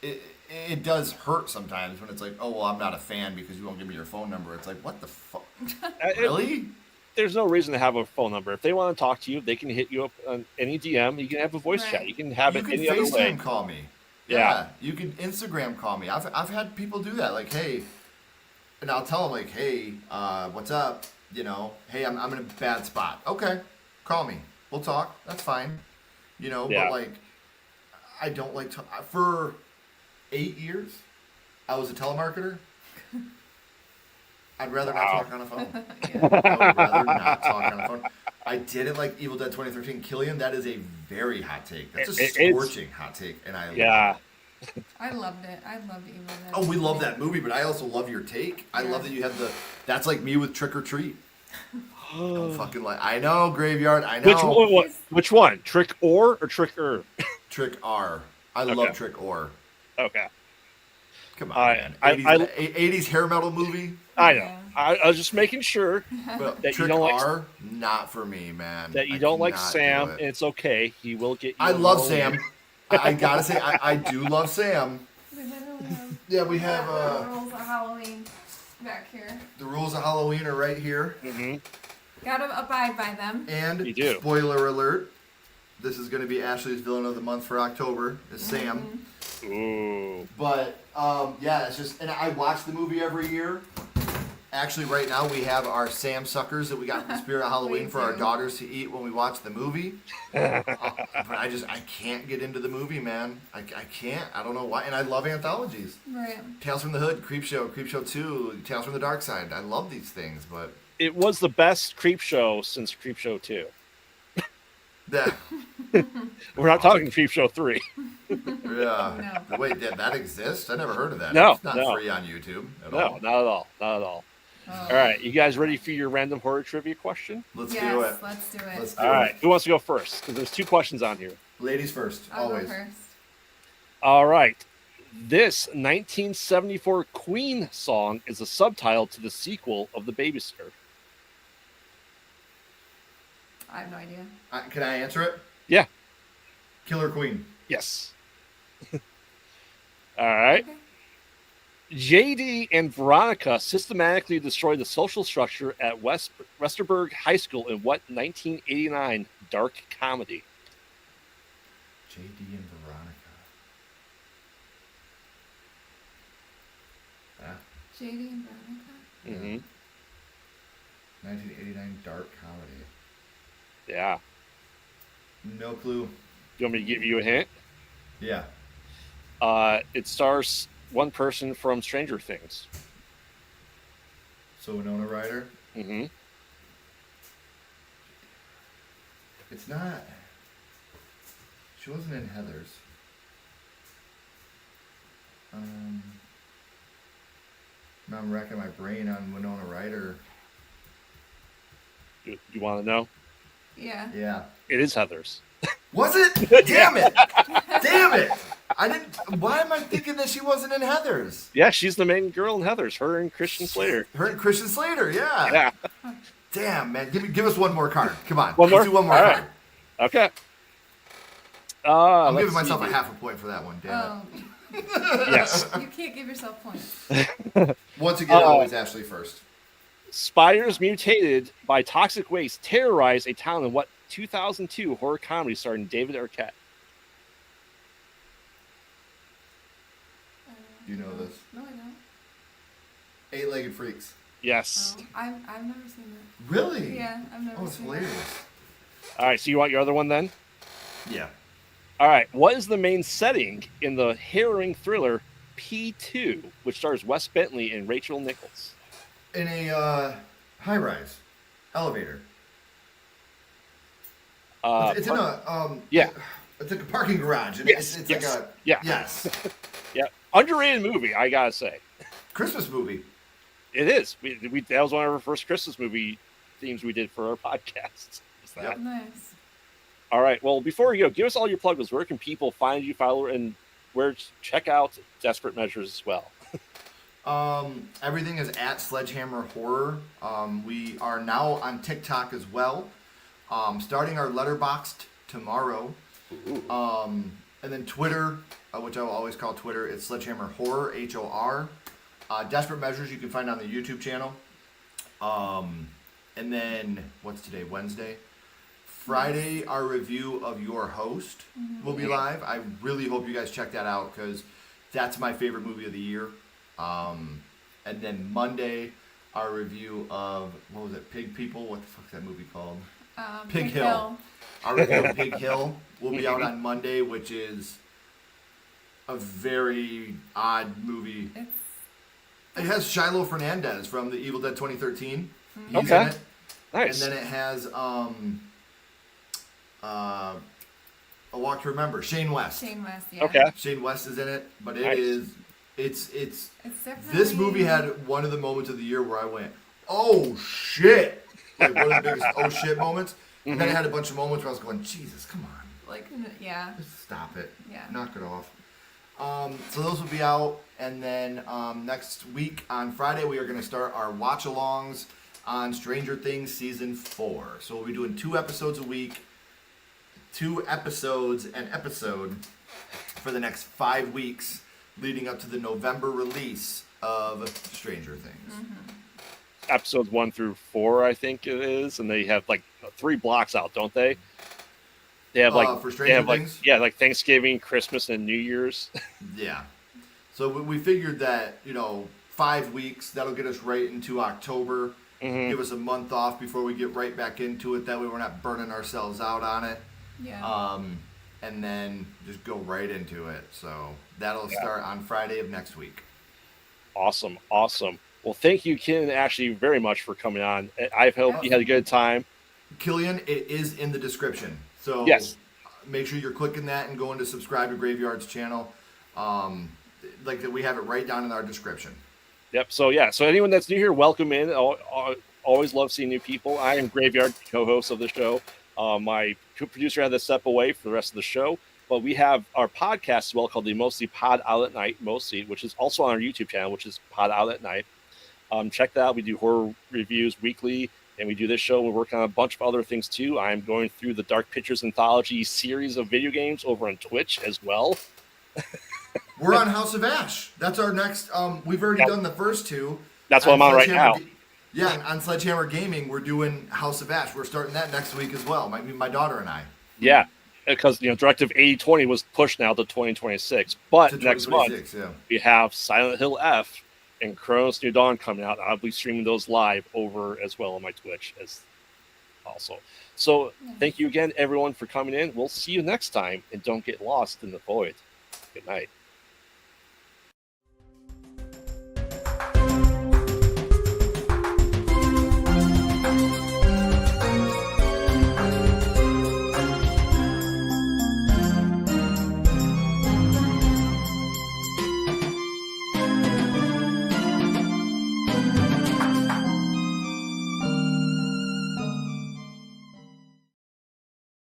it does hurt sometimes when it's like, oh well, I'm not a fan because you won't give me your phone number. It's like, what the fuck? Really? There's no reason to have a phone number. If they want to talk to you, they can hit you up on any DM. You can have a voice Right. chat. You can have You it can any other way. FaceTime call me. Yeah. Yeah, you can Instagram call me. I've had people do that. Like, hey, and I'll tell them like, hey, what's up? You know, hey, I'm in a bad spot. Okay, call me. We'll talk. That's fine. You know, Yeah. but like, I don't like to. For 8 years, I was a telemarketer. I'd rather not talk on a phone. Yeah. I would rather not talk on the phone. I didn't like Evil Dead 2013. Killian, that is a very hot take. That's a It is. scorching hot take, and I Yeah. love it. I loved it. I loved Evil Dead. Oh, we love that movie, but I also love your take. I love that you have the. That's like me with Trick or Treat. Don't fucking like. I know Graveyard. I know. Which one? Trick or Tricker? Trick R. I Okay. love Trick or. Okay. Come on, man. I- 80s hair metal movie. I know. Yeah. I was just making sure But That you Trick don't like- R, not for me, man. that you I don't like cannot Sam, do and it. it's okay. He will get you. I love alone. Sam. I gotta say, I do love Sam. We literally have Yeah, we have the rules of Halloween back here. the rules of Halloween are right here. Mhm. Gotta abide by them. And You do. spoiler alert, this is going to be Ashley's villain of the month for October is Sam. Ooh. But yeah, it's just, and I watch the movie every year. Actually, right now we have our Sam suckers that we got from Spirit of Halloween Me for our too. daughters to eat when we watch the movie. But I can't get into the movie, man. I can't. I don't know why. And I love anthologies. Right. Tales from the Hood, Creepshow 2, Tales from the Dark Side. I love these things, but It was the best creep show since Creep Show 2. that, We're not talking Creep Show 3. yeah. No. Wait, that exists? I never heard of that. No, It's not no. free on YouTube at No, all. not at all. Not at all. Oh. All right, you guys ready for your random horror trivia question? Let's Yes, do it. let's do it. Let's do All right, it. who wants to go first? Because there's 2 questions on here. Ladies first, I'll always. go first. All right. This 1974 Queen song is a subtitle to the sequel of The Babysitter. I have no idea. Can I answer it? Yeah. Killer Queen. Yes. All right. Okay. JD and Veronica systematically destroy the social structure at Westerberg High School in what 1989 dark comedy? JD and Veronica. Yeah. JD and Veronica. Mm-hmm. 1989 dark comedy. Yeah. No clue. You want me to give you a hint? Yeah. It stars one person from Stranger Things. So Winona Ryder. Mm-hmm. It's not. She wasn't in Heathers. Now I'm racking my brain on Winona Ryder. You want to know? Yeah. Yeah. It is Heathers. Was it? Damn it! Damn it! I didn't. Why am I thinking that she wasn't in Heathers? Yeah, she's the main girl in Heathers. Her and Christian Slater. Her and Christian Slater. Yeah. Yeah. Damn, man. Give us one more card. Come on. One more? Let's do one more All card. right. Okay. I'm giving myself a half a point for that one. Damn it. Yes. You can't give yourself points. Once again, always Ashley first. Spiders mutated by toxic waste terrorize a town in what 2002 horror comedy starring David Arquette? You know this. No, I don't. Eight-legged freaks. Yes. Oh, I've never seen that. Really? Yeah, I've never Oh, it's seen hilarious. All right, so you want your other one then? Yeah. All right, what is the main setting in the harrowing thriller P2, which stars Wes Bentley and Rachel Nichols? In a high-rise elevator. It's in a yeah. It's like a parking garage. And Yes, it's yes, like a yeah. yes. Yeah, underrated movie, I gotta say. Christmas movie. It is. We that was one of our first Christmas movie themes we did for our podcast. Is that? Yep. Nice. All right. Well, before we go, give us all your plugs. Where can people find you, follow, and where to check out Desperate Measures as well? Everything is at SledgeHammer Horror. We are now on TikTok as well. Starting our Letterboxd tomorrow. And then Twitter, which I will always call Twitter, it's SledgeHammer Horror, HOR. Desperate Measures you can find on the YouTube channel. And then, what's today? Wednesday? Friday, our review of Your Host will be live. I really hope you guys check that out because that's my favorite movie of the year. And then Monday, our review of, what was it, Pig People? What the fuck's that movie called? Pig Hill. Our review of Pig Hill will be out on Monday, which is a very odd movie. It has Shiloh Fernandez from The Evil Dead 2013. He's Okay. in it. Nice. And then it has A Walk to Remember. Shane West. Shane West, yeah. Okay. Shane West is in it, but it Nice. is it's definitely... this movie had one of the moments of the year where I went, oh shit, like one of the biggest oh shit moments. And then it had a bunch of moments where I was going, Jesus, come on, Like, yeah. just stop it, Yeah. knock it off. So those will be out, and then next week on Friday we are going to start our watch-alongs on Stranger Things season 4. So we'll be doing 2 episodes a week, 2 episodes an episode for the next 5 weeks, leading up to the November release of Stranger Things. Episodes 1 through 4, I think it is, and they have like 3 blocks out, don't they? They have like for Stranger Things? yeah, like Thanksgiving, Christmas, and New Year's. Yeah. So we figured that, 5 weeks, that'll get us right into October. Give us a month off before we get right back into it. That way we're not burning ourselves out on it. Yeah. And then just go right into it. So that'll start on Friday of next week. Awesome. Well, thank you, Ken and Ashley, very much for coming on. I hope you had a good time. Killian, it is in the description. So Yes. make sure you're clicking that and going to subscribe to Graveyard's channel. Like that, we have it right down in our description. Yep. So anyone that's new here, welcome in. Always love seeing new people. I am Graveyard, co-host of the show. My producer had to step away for the rest of the show, but we have our podcast as well called the Mostly Pod Out at Night, which is also on our YouTube channel, which is Pod Out at Night. Check that out. We do horror reviews weekly, and we do this show. We're working on a bunch of other things too. I'm going through the Dark Pictures Anthology series of video games over on Twitch as well. We're on House of Ash. That's our next. We've already done the first 2. That's what I'm on right now. Yeah, on Sledgehammer Gaming, we're doing House of Ash. We're starting that next week as well. My daughter and I. Yeah, because Directive 8020 was pushed now to 2026. But To next month 2026, yeah. we have Silent Hill F and Chronos New Dawn coming out. I'll be streaming those live over as well on my Twitch as also. So thank you again, everyone, for coming in. We'll see you next time, and don't get lost in the void. Good night.